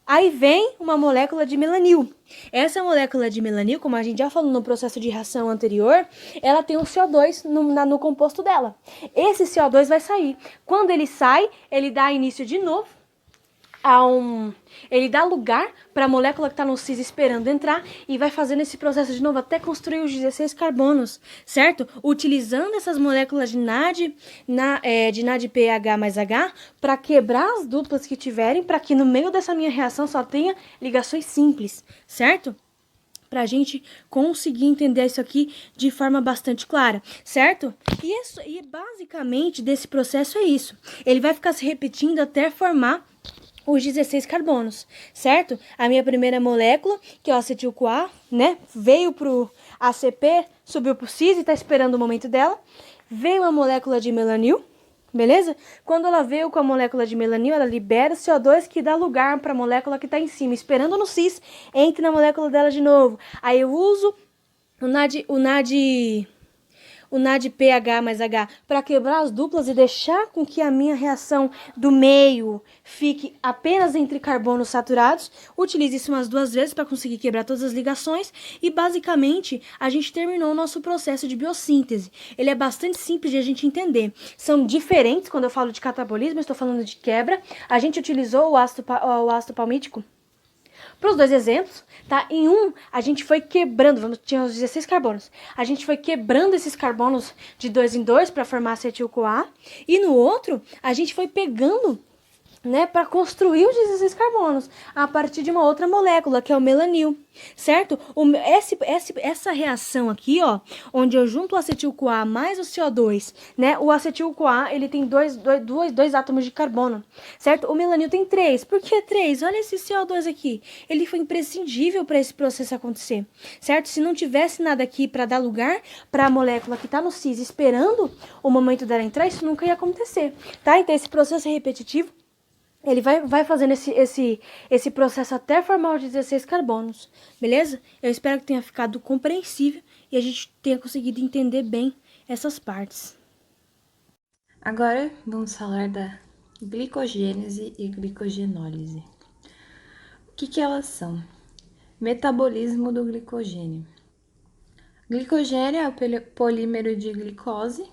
Aí vem uma molécula de melanil. Essa molécula de melanil, como a gente já falou no processo de reação anterior, ela tem um CO2 no composto dela. Esse CO2 vai sair. Quando ele sai, ele dá início de novo ele dá lugar para a molécula que está no cis esperando entrar e vai fazendo esse processo de novo até construir os 16 carbonos, certo? Utilizando essas moléculas de NADPH mais H para quebrar as duplas que tiverem, para que no meio dessa minha reação só tenha ligações simples, certo? Para a gente conseguir entender isso aqui de forma bastante clara, certo? E basicamente desse processo é isso. Ele vai ficar se repetindo até formar os 16 carbonos, certo? A minha primeira molécula, que é o acetil-CoA, né? Veio pro ACP, subiu pro cis e tá esperando o momento dela. Veio a molécula de melanil, beleza? Quando ela veio com a molécula de melanil, ela libera o CO2 que dá lugar para a molécula que tá em cima, esperando no cis, entre na molécula dela de novo. Aí eu uso o NADPH mais H para quebrar as duplas e deixar com que a minha reação do meio fique apenas entre carbonos saturados. Utilize isso umas 2 vezes para conseguir quebrar todas as ligações e basicamente a gente terminou o nosso processo de biossíntese. Ele é bastante simples de a gente entender. São diferentes, quando eu falo de catabolismo, eu estou falando de quebra. A gente utilizou o ácido palmítico para os 2 exemplos, tá? Em um, a gente foi quebrando, tinha os 16 carbonos. A gente foi quebrando esses carbonos de 2 em 2 para formar acetil-CoA. E no outro, a gente foi pegando, né, para construir os 16 carbonos a partir de uma outra molécula, que é o melanil, certo? Essa reação aqui, ó, onde eu junto o acetil-CoA mais o CO2, né? O acetil-CoA, ele tem dois átomos de carbono, certo? O melanil tem 3. Por que 3? Olha esse CO2 aqui. Ele foi imprescindível para esse processo acontecer, certo? Se não tivesse nada aqui para dar lugar para a molécula que está no cis esperando o momento dela entrar, isso nunca ia acontecer, tá? Então esse processo é repetitivo. Ele vai fazendo esse processo até formar os 16 carbonos, beleza? Eu espero que tenha ficado compreensível e a gente tenha conseguido entender bem essas partes. Agora vamos falar da glicogênese e glicogenólise. O que elas são? Metabolismo do glicogênio. Glicogênio é o polímero de glicose,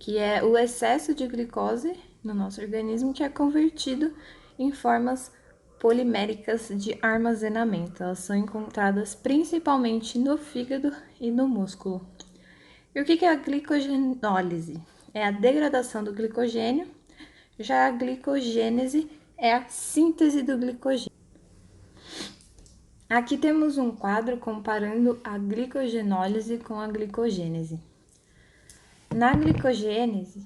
que é o excesso de glicose no nosso organismo que é convertido em formas poliméricas de armazenamento. Elas são encontradas principalmente no fígado e no músculo. E o que é a glicogenólise? É a degradação do glicogênio. Já a glicogênese é a síntese do glicogênio. Aqui temos um quadro comparando a glicogenólise com a glicogênese. Na glicogenólise,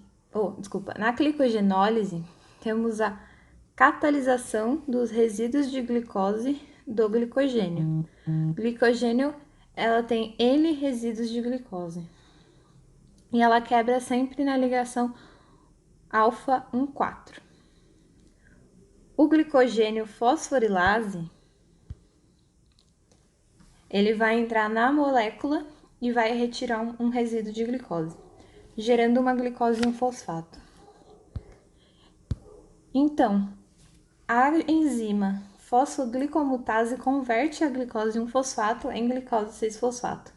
temos a catalisação dos resíduos de glicose do glicogênio. Glicogênio, ela tem N resíduos de glicose. E ela quebra sempre na ligação alfa 1,4. O glicogênio fosforilase, ele vai entrar na molécula e vai retirar um resíduo de glicose, gerando uma glicose 1-fosfato. Então, a enzima fosfoglicomutase converte a glicose 1-fosfato em glicose 6-fosfato.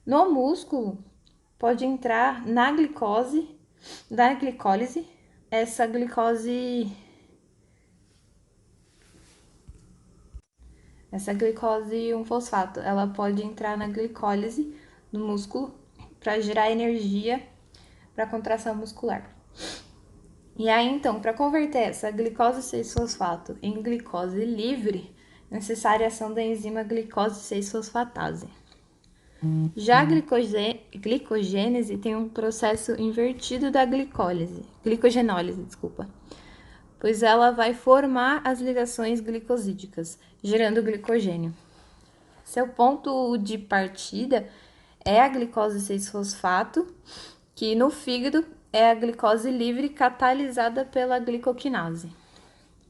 No músculo, pode entrar na glicólise, essa glicose 1-fosfato, ela pode entrar na glicólise no músculo para gerar energia para a contração muscular. E aí, então, para converter essa glicose 6-fosfato em glicose livre, é necessária a ação da enzima glicose 6-fosfatase. Já a glicogênese tem um processo invertido da glicogenólise, pois ela vai formar as ligações glicosídicas, gerando glicogênio. Seu ponto de partida é a glicose 6-fosfato, que no fígado é a glicose livre catalisada pela glicoquinase,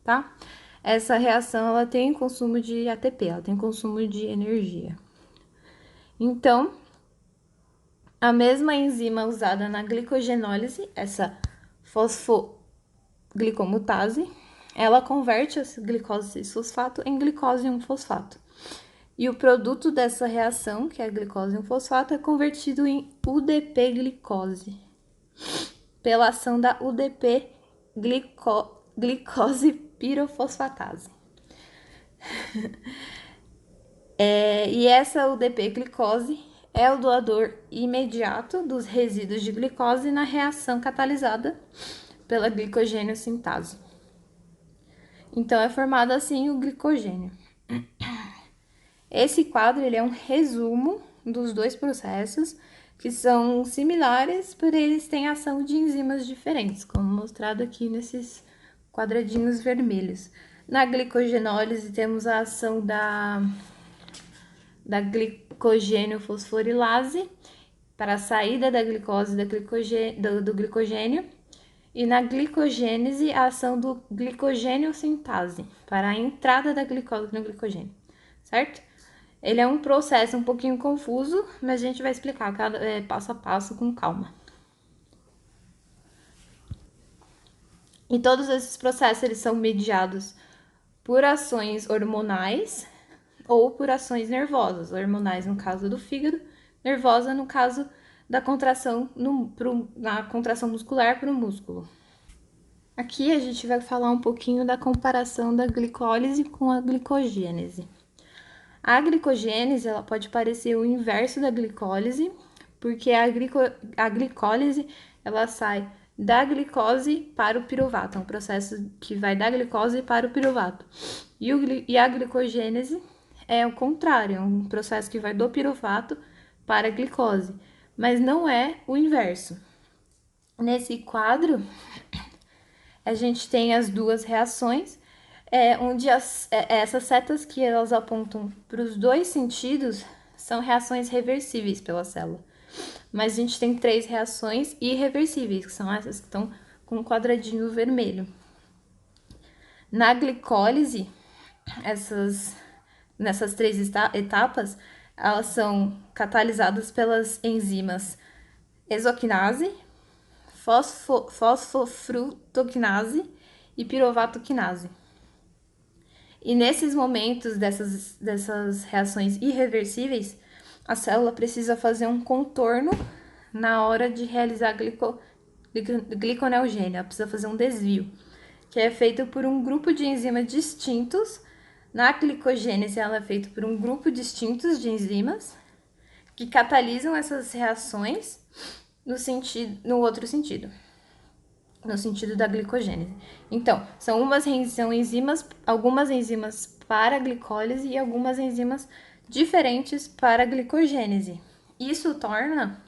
tá? Essa reação, ela tem consumo de ATP, ela tem consumo de energia. Então, a mesma enzima usada na glicogenólise, essa fosfoglicomutase, ela converte essa glicose 6-fosfato em glicose 1-fosfato. E o produto dessa reação, que é a glicose 1-fosfato, é convertido em UDP-glicose, pela ação da UDP-glicose pirofosfatase. E essa UDP-glicose é o doador imediato dos resíduos de glicose na reação catalisada pela glicogênio sintase. Então, é formado assim o glicogênio. Esse quadro ele é um resumo dos dois processos, que são similares, porém eles têm ação de enzimas diferentes, como mostrado aqui nesses quadradinhos vermelhos. Na glicogenólise temos a ação da glicogênio fosforilase para a saída da glicose do glicogênio, e na glicogênese a ação do glicogênio sintase para a entrada da glicose no glicogênio, certo? Ele é um processo um pouquinho confuso, mas a gente vai explicar passo a passo com calma. E todos esses processos eles são mediados por ações hormonais ou por ações nervosas. Hormonais no caso do fígado, nervosa no caso da contração, na contração muscular para o músculo. Aqui a gente vai falar um pouquinho da comparação da glicólise com a glicogênese. A glicogênese ela pode parecer o inverso da glicólise, porque a glicólise ela sai da glicose para o piruvato, é um processo que vai da glicose para o piruvato. E a glicogênese é o contrário, é um processo que vai do piruvato para a glicose, mas não é o inverso. Nesse quadro, a gente tem as duas reações, onde essas setas que elas apontam para os dois sentidos são reações reversíveis pela célula. Mas a gente tem 3 reações irreversíveis, que são essas que estão com um quadradinho vermelho. Na glicólise, nessas 3 etapas, elas são catalisadas pelas enzimas exoquinase, fosfofructoquinase e pirovatoquinase. E nesses momentos dessas reações irreversíveis, a célula precisa fazer um contorno na hora de realizar gliconeogênio, ela precisa fazer um desvio, que é feito por um grupo de enzimas distintos. Na glicogênese, ela é feita por um grupo distinto de enzimas que catalisam essas reações no outro sentido, no sentido da glicogênese. Então, são algumas enzimas para a glicólise e algumas enzimas diferentes para a glicogênese. Isso torna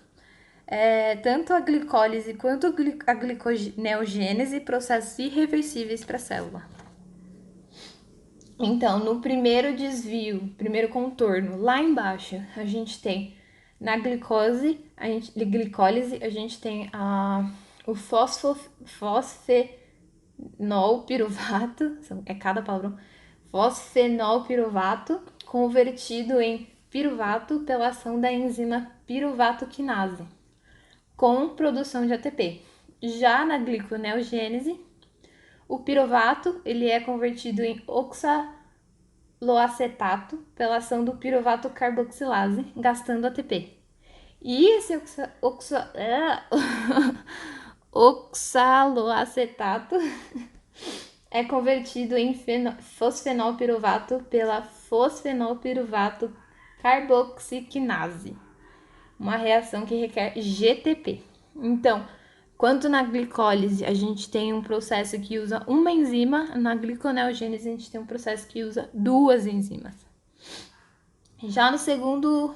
tanto a glicólise quanto a gliconeogênese processos irreversíveis para a célula. Então, no primeiro desvio, primeiro contorno, lá embaixo, a gente tem na glicólise, a gente tem o fosfenolpiruvato, é cada palavrão, fosfenolpiruvato convertido em piruvato pela ação da enzima piruvato quinase, com produção de ATP. Já na gliconeogênese, o piruvato ele é convertido em oxaloacetato pela ação do piruvato carboxilase, gastando ATP. E esse oxaloacetato é convertido em fosfenolpiruvato pela fosfenolpiruvato carboxiquinase, uma reação que requer GTP. Então, quanto na glicólise a gente tem um processo que usa uma enzima, na gliconeogênese a gente tem um processo que usa duas enzimas. Já no segundo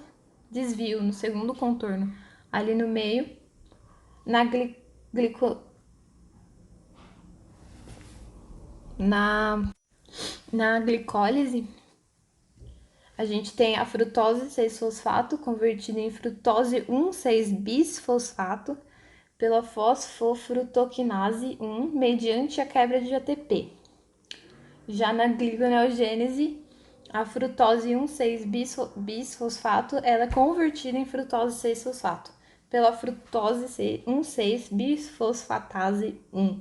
desvio, no segundo contorno, ali no meio, na glicólise, a gente tem a frutose 6-fosfato convertida em frutose 1,6-bisfosfato pela fosfofrutoquinase 1 mediante a quebra de ATP. Já na gliconeogênese, a frutose 1,6-bisfosfato ela é convertida em frutose 6-fosfato pela frutose 1,6-bisfosfatase 1.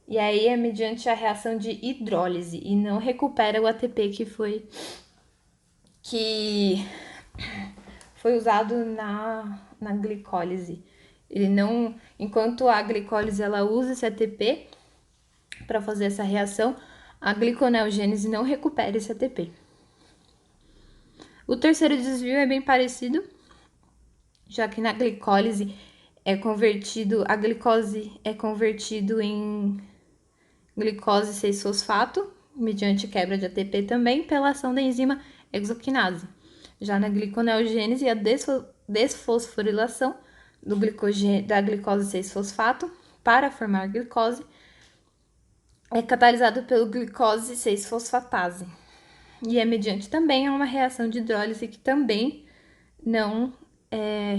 E aí é mediante a reação de hidrólise e não recupera o ATP que foi usado na glicólise. Ele não, enquanto a glicólise ela usa esse ATP para fazer essa reação, a gliconeogênese não recupera esse ATP. O terceiro desvio é bem parecido, já que na glicólise a glicose é convertido em glicose 6-fosfato, mediante quebra de ATP também, pela ação da enzima hexoquinase. Já na gliconeogênese, a desfosforilação da glicose 6-fosfato para formar glicose é catalisado pelo glicose 6-fosfatase. E é mediante também uma reação de hidrólise que também não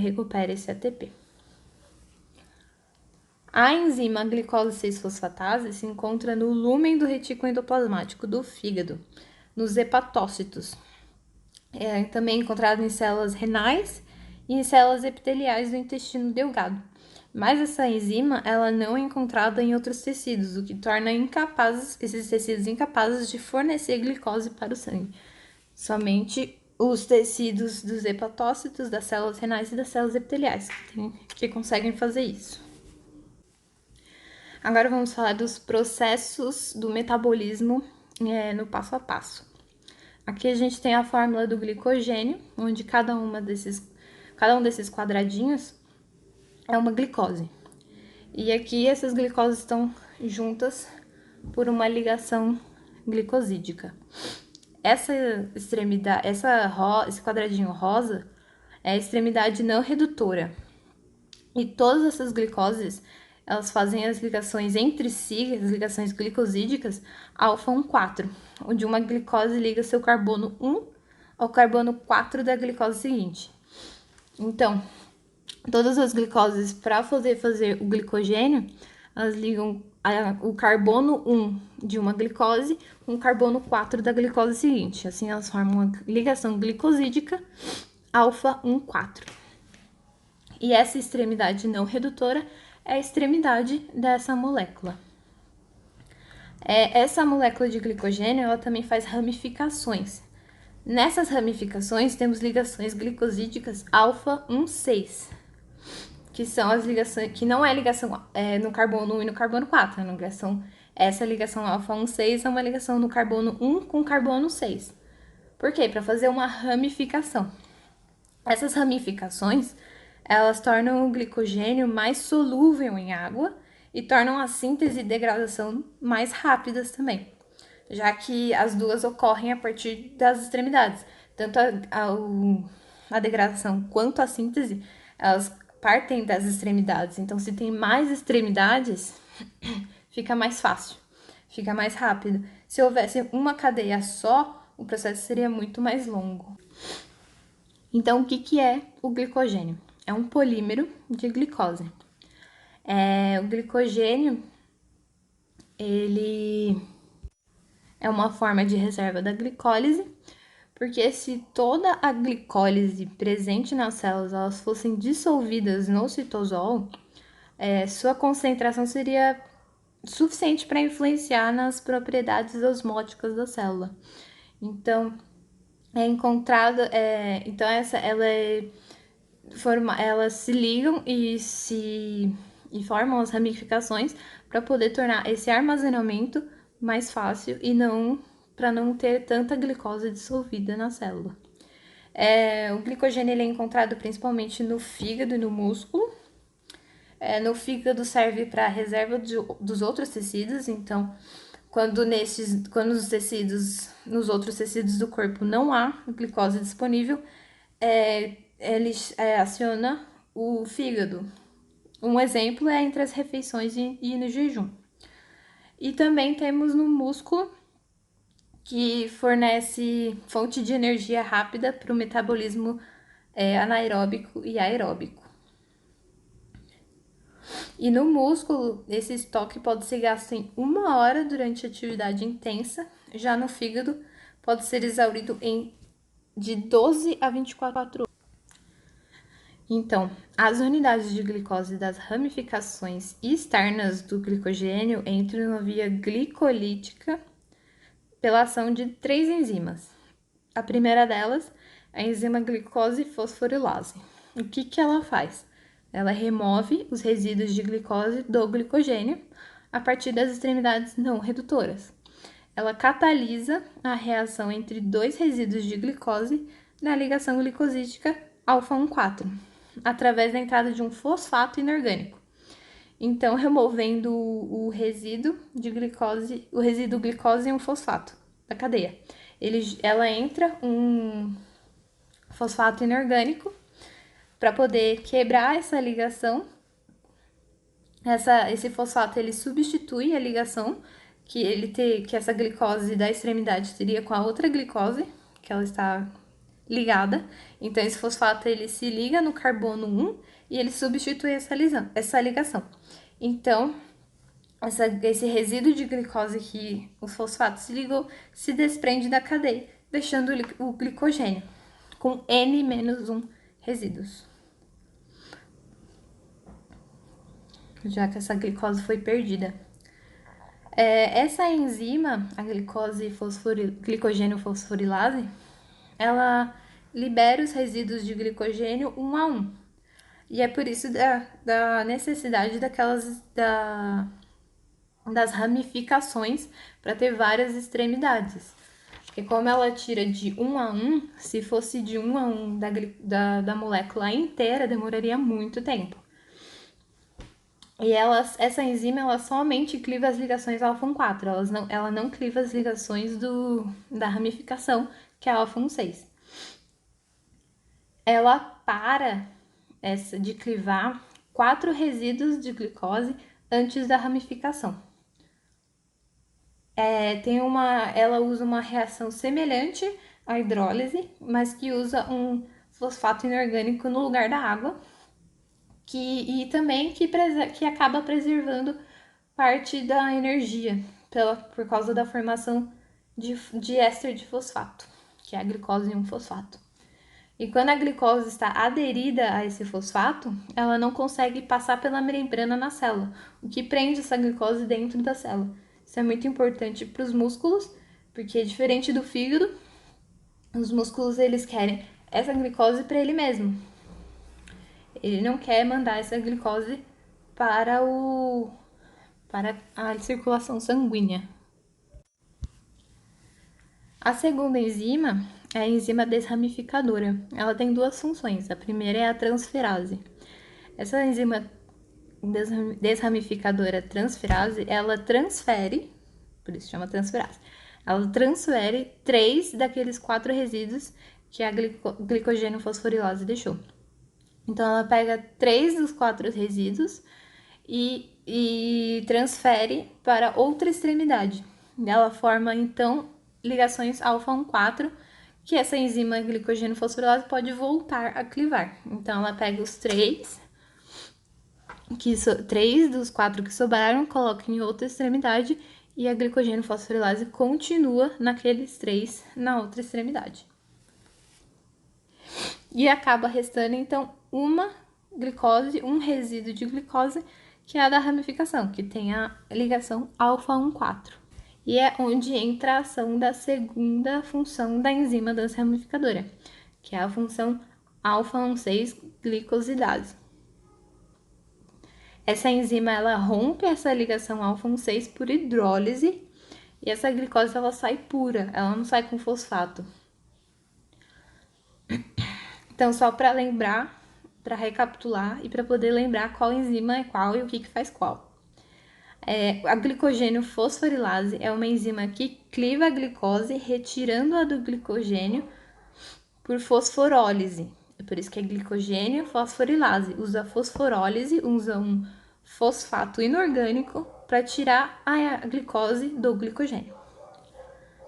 recupera esse ATP. A enzima glicose 6-fosfatase se encontra no lúmen do retículo endoplasmático do fígado, nos hepatócitos. É também encontrada em células renais e em células epiteliais do intestino delgado. Mas essa enzima ela não é encontrada em outros tecidos, o que torna esses tecidos incapazes de fornecer glicose para o sangue. Somente os tecidos dos hepatócitos, das células renais e das células epiteliais que conseguem fazer isso. Agora vamos falar dos processos do metabolismo no passo a passo. Aqui a gente tem a fórmula do glicogênio, onde cada um desses quadradinhos é uma glicose. E aqui essas glicoses estão juntas por uma ligação glicosídica. Esse quadradinho rosa é a extremidade não redutora. E todas essas glicoses, elas fazem as ligações entre si, as ligações glicosídicas, alfa 1,4, onde uma glicose liga seu carbono 1 ao carbono 4 da glicose seguinte. Então, todas as glicoses, para fazer o glicogênio, elas ligam o carbono 1 de uma glicose com o carbono 4 da glicose seguinte. Assim, elas formam uma ligação glicosídica alfa 1,4. E essa extremidade não redutora é a extremidade dessa molécula. Essa molécula de glicogênio, ela também faz ramificações. Nessas ramificações, temos ligações glicosídicas alfa 1,6, que são as ligações, que não é ligação no carbono 1 e no carbono 4, essa ligação alfa 1,6 é uma ligação no carbono 1 com carbono 6. Por quê? Para fazer uma ramificação. Essas ramificações, elas tornam o glicogênio mais solúvel em água e tornam a síntese e degradação mais rápidas também, já que as duas ocorrem a partir das extremidades. Tanto a degradação quanto a síntese, elas partem das extremidades. Então, se tem mais extremidades, fica mais fácil, fica mais rápido. Se houvesse uma cadeia só, o processo seria muito mais longo. Então, o que é o glicogênio? É um polímero de glicose. O glicogênio, ele é uma forma de reserva da glicólise, porque se toda a glicólise presente nas células elas fossem dissolvidas no citosol, sua concentração seria suficiente para influenciar nas propriedades osmóticas da célula. Então, elas se ligam e formam as ramificações para poder tornar esse armazenamento mais fácil e para não ter tanta glicose dissolvida na célula. O glicogênio ele é encontrado principalmente no fígado e no músculo. No fígado serve para reserva dos outros tecidos, então quando nos outros tecidos do corpo não há glicose disponível, ele aciona o fígado. Um exemplo é entre as refeições e no jejum. E também temos no músculo, que fornece fonte de energia rápida para o metabolismo anaeróbico e aeróbico. E no músculo, esse estoque pode ser gasto em 1 hora durante atividade intensa, já no fígado pode ser exaurido de 12 a 24 horas. Então, as unidades de glicose das ramificações externas do glicogênio entram na via glicolítica pela ação de 3 enzimas. A primeira delas é a enzima glicose fosforilase. O que ela faz? Ela remove os resíduos de glicose do glicogênio a partir das extremidades não redutoras. Ela catalisa a reação entre 2 resíduos de glicose na ligação glicosídica alfa 1,4, através da entrada de um fosfato inorgânico. Então, removendo o resíduo glicose e um fosfato da cadeia. Ela entra um fosfato inorgânico para poder quebrar essa ligação. Esse fosfato ele substitui a ligação que essa glicose da extremidade teria com a outra glicose que ela está ligada. Então, esse fosfato ele se liga no carbono 1 e ele substitui essa ligação. Então, esse resíduo de glicose que o fosfato se ligou se desprende da cadeia, deixando o glicogênio com N-1 resíduos. Já que essa glicose foi perdida. Essa enzima, a glicogênio fosforilase, ela libera os resíduos de glicogênio 1 a 1. E é por isso da necessidade das ramificações para ter várias extremidades. Porque como ela tira de 1 a 1, se fosse de 1 a 1 da molécula inteira, demoraria muito tempo. E essa enzima ela somente cliva as ligações alfa 1,4, ela não cliva as ligações da ramificação, que é a alfa 1,6. Ela para de clivar 4 resíduos de glicose antes da ramificação. Ela usa uma reação semelhante à hidrólise, mas que usa um fosfato inorgânico no lugar da água, e também que acaba preservando parte da energia por causa da formação de éster de fosfato, que é a glicose e um fosfato. E quando a glicose está aderida a esse fosfato, ela não consegue passar pela membrana na célula, o que prende essa glicose dentro da célula. Isso é muito importante para os músculos, porque diferente do fígado, os músculos eles querem essa glicose para ele mesmo. Ele não quer mandar essa glicose para a circulação sanguínea. A segunda enzima é a enzima desramificadora. Ela tem duas funções. A primeira é a transferase. Essa enzima desramificadora transferase, ela transfere, por isso chama transferase, ela transfere 3 daqueles 4 resíduos que a glicogênio fosforilase deixou. Então, ela pega 3 dos 4 resíduos e transfere para outra extremidade. Ela forma, então, ligações alfa-1,4, que essa enzima glicogênio fosforilase pode voltar a clivar. Então, ela pega os 3 dos 4 que sobraram, coloca em outra extremidade e a glicogênio fosforilase continua naqueles 3 na outra extremidade. E acaba restando, então, uma glicose, um resíduo de glicose, que é a da ramificação, que tem a ligação alfa-1,4. E é onde entra a ação da segunda função da enzima desramificadora, que é a função alfa-1,6 glicosidase. Essa enzima, ela rompe essa ligação alfa-1,6 por hidrólise, e essa glicose, ela sai pura, ela não sai com fosfato. Então, só para lembrar, para recapitular e para poder lembrar qual enzima é qual e o que faz qual. A glicogênio fosforilase é uma enzima que cliva a glicose, retirando-a do glicogênio por fosforólise. É por isso que é glicogênio fosforilase. Usa fosforólise, usa um fosfato inorgânico para tirar a glicose do glicogênio.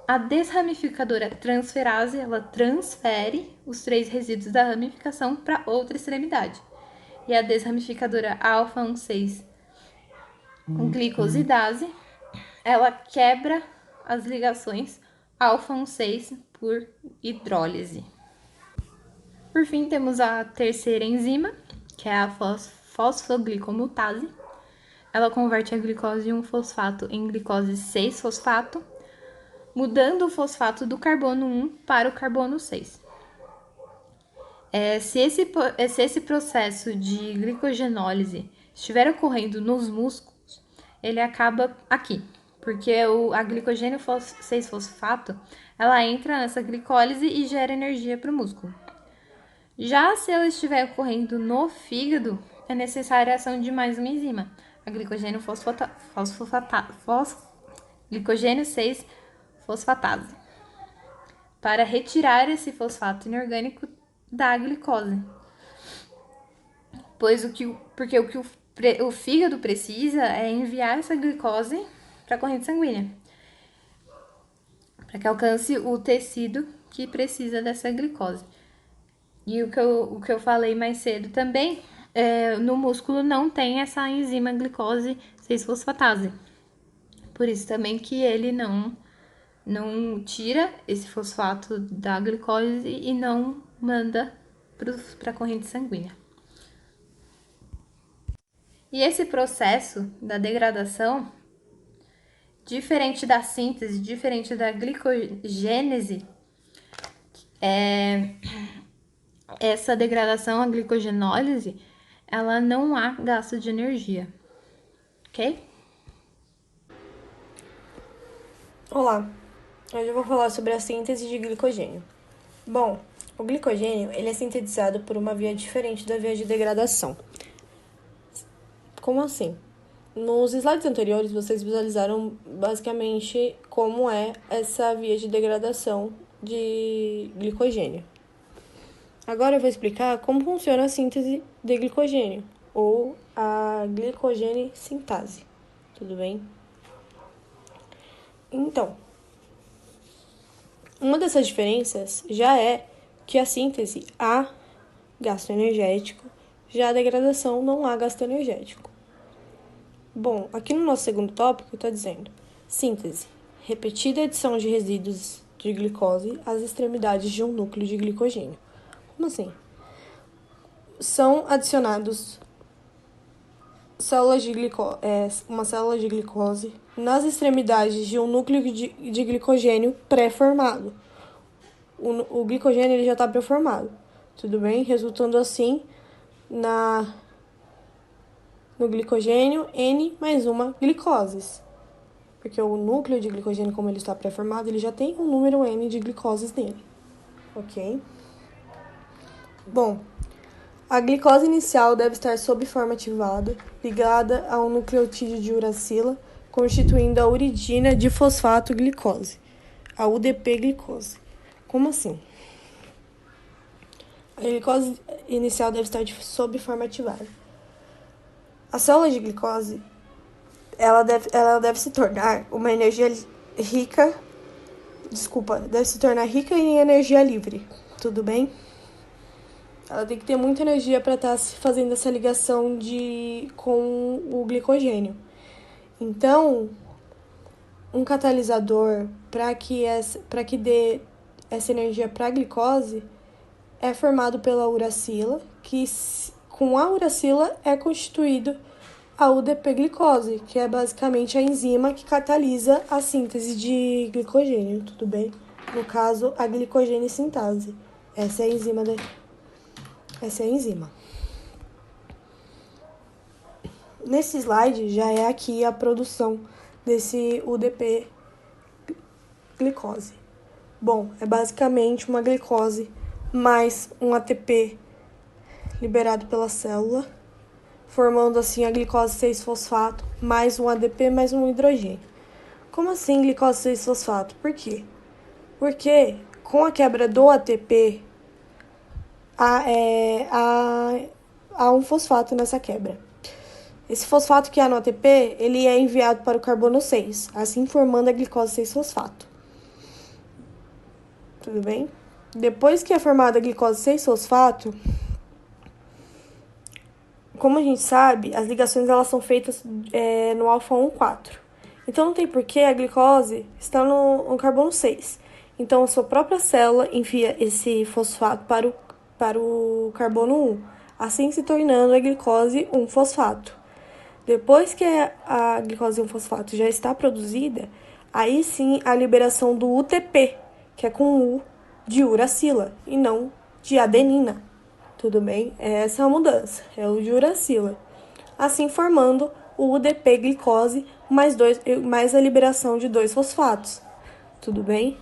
A desramificadora transferase, ela transfere os 3 resíduos da ramificação para outra extremidade. E a desramificadora alfa-1,6 glicosidase, ela quebra as ligações alfa-1,6 por hidrólise. Por fim, temos a terceira enzima, que é a fosfoglicomutase. Ela converte a glicose 1-fosfato em glicose 6-fosfato, mudando o fosfato do carbono 1 para o carbono 6. Se esse processo de glicogenólise estiver ocorrendo nos músculos, ele acaba aqui, porque a glicogênio 6-fosfato, ela entra nessa glicólise e gera energia para o músculo. Já se ela estiver ocorrendo no fígado, é necessária a ação de mais uma enzima, a glicogênio 6-fosfatase, para retirar esse fosfato inorgânico da glicose. Porque o que o fígado precisa é enviar essa glicose para a corrente sanguínea, para que alcance o tecido que precisa dessa glicose. E o que eu falei mais cedo também, no músculo não tem essa enzima glicose 6-fosfatase. Por isso também que ele não tira esse fosfato da glicose e não manda para a corrente sanguínea. E esse processo da degradação, diferente da síntese, diferente da glicogênese, essa degradação, a glicogenólise, ela não há gasto de energia, ok? Olá, hoje eu vou falar sobre a síntese de glicogênio. Bom, o glicogênio ele é sintetizado por uma via diferente da via de degradação. Como assim? Nos slides anteriores, vocês visualizaram basicamente como é essa via de degradação de glicogênio. Agora eu vou explicar como funciona a síntese de glicogênio, ou a glicogênio-sintase. Tudo bem? Então, uma dessas diferenças já é que a síntese há gasto energético, já a degradação não há gasto energético. Bom, aqui no nosso segundo tópico está dizendo síntese, repetida adição de resíduos de glicose às extremidades de um núcleo de glicogênio. Como assim? São adicionados uma célula de glicose nas extremidades de um núcleo de glicogênio pré-formado. O glicogênio ele já está pré-formado, tudo bem? Resultando assim no glicogênio N mais uma glicoses. Porque o núcleo de glicogênio, como ele está pré-formado, ele já tem um número N de glicoses nele. Ok? Bom, a glicose inicial deve estar sob forma ativada, ligada a um nucleotídeo de uracila, constituindo a uridina de fosfato glicose, a UDP-glicose. Como assim? A glicose inicial deve estar sob forma ativada. A célula de glicose, ela deve se tornar uma energia rica, deve se tornar rica em energia livre, tudo bem? Ela tem que ter muita energia para estar fazendo essa ligação com o glicogênio. Então, um catalisador para que dê essa energia para a glicose é formado pela uracila, que com a uracila é constituído a UDP-glicose, que é basicamente a enzima que catalisa a síntese de glicogênio, tudo bem? No caso, a glicogênio sintase. Essa é a enzima. Nesse slide já é aqui a produção desse UDP-glicose. Bom, é basicamente uma glicose mais um ATP liberado pela célula, formando assim a glicose 6-fosfato mais um ADP mais um hidrogênio. Como assim glicose 6-fosfato? Por quê? Porque com a quebra do ATP há um fosfato nessa quebra. Esse fosfato que há no ATP, ele é enviado para o carbono 6, assim formando a glicose 6-fosfato. Tudo bem? Depois que é formada a glicose 6-fosfato, como a gente sabe, as ligações elas são feitas no alfa-1,4. Então não tem porquê a glicose estar no carbono 6. Então a sua própria célula envia esse fosfato para o carbono 1, assim se tornando a glicose 1-fosfato. Depois que a glicose 1-fosfato já está produzida, aí sim a liberação do UTP, que é com U de uracila e não de adenina. Tudo bem? Essa é a mudança, é o de uracila. Assim formando o UDP-glicose mais a liberação de 2 fosfatos. Tudo bem?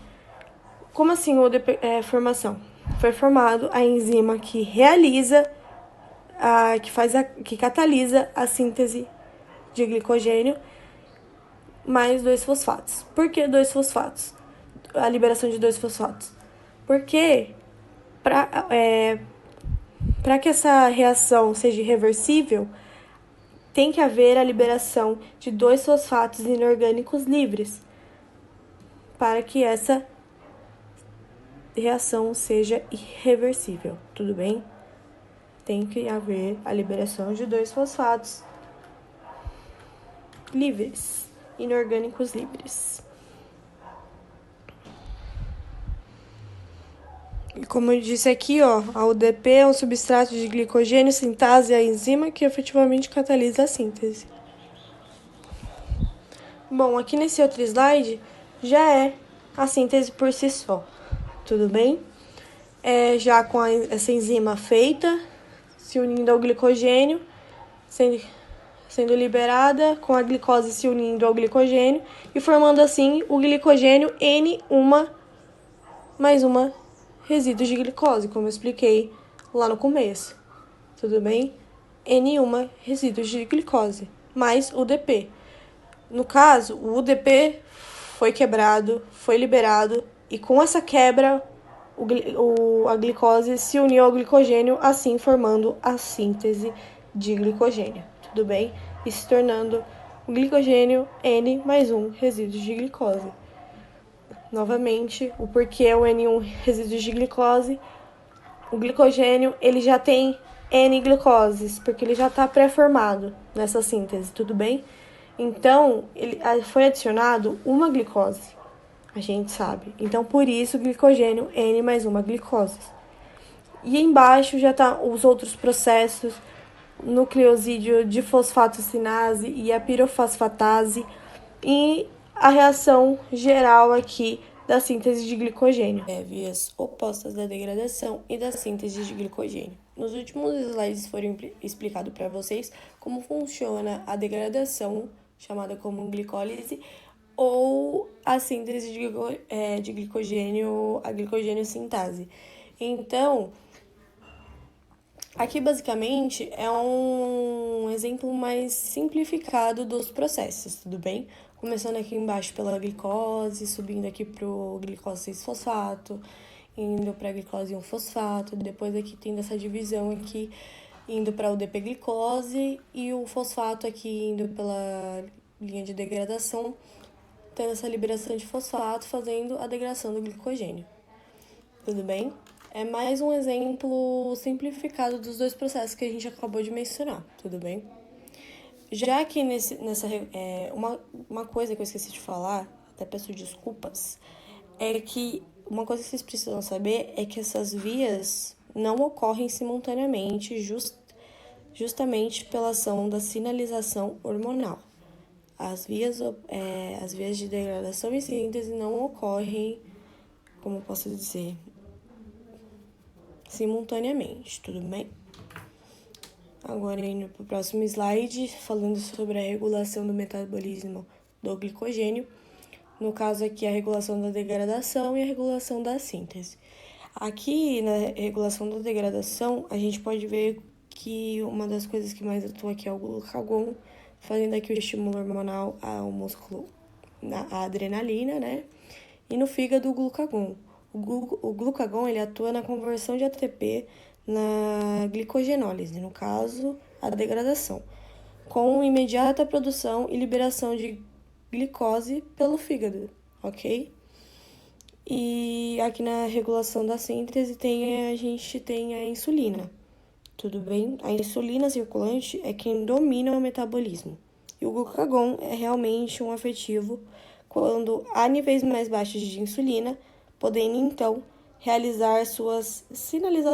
Como assim o UDP formação? Foi formado a enzima que realiza, que catalisa a síntese de glicogênio mais 2 fosfatos. Por que 2 fosfatos? A liberação de 2 fosfatos. Porque para que essa reação seja irreversível, tem que haver a liberação de 2 fosfatos inorgânicos livres para que essa reação seja irreversível, tudo bem? Tem que haver a liberação de 2 fosfatos livres, inorgânicos livres. E como eu disse aqui, a UDP é um substrato de glicogênio sintase, a enzima que efetivamente catalisa a síntese. Bom, aqui nesse outro slide já é a síntese por si só, tudo bem? Já com essa enzima feita, se unindo ao glicogênio, sendo liberada, com a glicose se unindo ao glicogênio e formando assim o glicogênio N1 mais uma resíduos de glicose, como eu expliquei lá no começo. Tudo bem? N1 resíduos de glicose, mais UDP. No caso, o UDP foi quebrado, foi liberado, e com essa quebra, a glicose se uniu ao glicogênio, assim formando a síntese de glicogênio. Tudo bem? E se tornando o glicogênio N mais um resíduos de glicose. Novamente, o porquê o N1 resíduos de glicose. O glicogênio, ele já tem N-glicoses, porque ele já está pré-formado nessa síntese, tudo bem? Então, foi adicionado uma glicose, a gente sabe. Então, por isso, glicogênio N mais uma glicose. E embaixo já tá os outros processos, nucleosídeo de fosfatossinase e a pirofosfatase, e a reação geral aqui da síntese de glicogênio. Vias opostas da degradação e da síntese de glicogênio. Nos últimos slides foram explicado para vocês como funciona a degradação, chamada como glicólise, ou a síntese de glicogênio, a glicogênio sintase. Então, aqui basicamente é um exemplo mais simplificado dos processos, tudo bem? Começando aqui embaixo pela glicose, subindo aqui para o glicose 6-fosfato, indo para a glicose 1-fosfato, depois aqui tendo essa divisão aqui, indo para o DP-glicose e o fosfato aqui indo pela linha de degradação, tendo essa liberação de fosfato, fazendo a degradação do glicogênio. Tudo bem? É mais um exemplo simplificado dos dois processos que a gente acabou de mencionar, tudo bem? Já que uma coisa que eu esqueci de falar, até peço desculpas, é que uma coisa que vocês precisam saber é que essas vias não ocorrem simultaneamente, justamente pela ação da sinalização hormonal. As vias de degradação e síntese não ocorrem, como eu posso dizer, simultaneamente, tudo bem? Agora, indo para o próximo slide, falando sobre a regulação do metabolismo do glicogênio. No caso aqui, a regulação da degradação e a regulação da síntese. Aqui, na regulação da degradação, a gente pode ver que uma das coisas que mais atua aqui é o glucagon, fazendo aqui o estímulo hormonal ao músculo, a adrenalina, né? E no fígado, o glucagon. O glucagon, ele atua na conversão de ATP na glicogenólise, no caso, a degradação, com imediata produção e liberação de glicose pelo fígado, ok? E aqui na regulação da síntese a gente tem a insulina, tudo bem? A insulina circulante é quem domina o metabolismo. E o glucagon é realmente um afetivo quando há níveis mais baixos de insulina, podendo então realizar suas sinalizações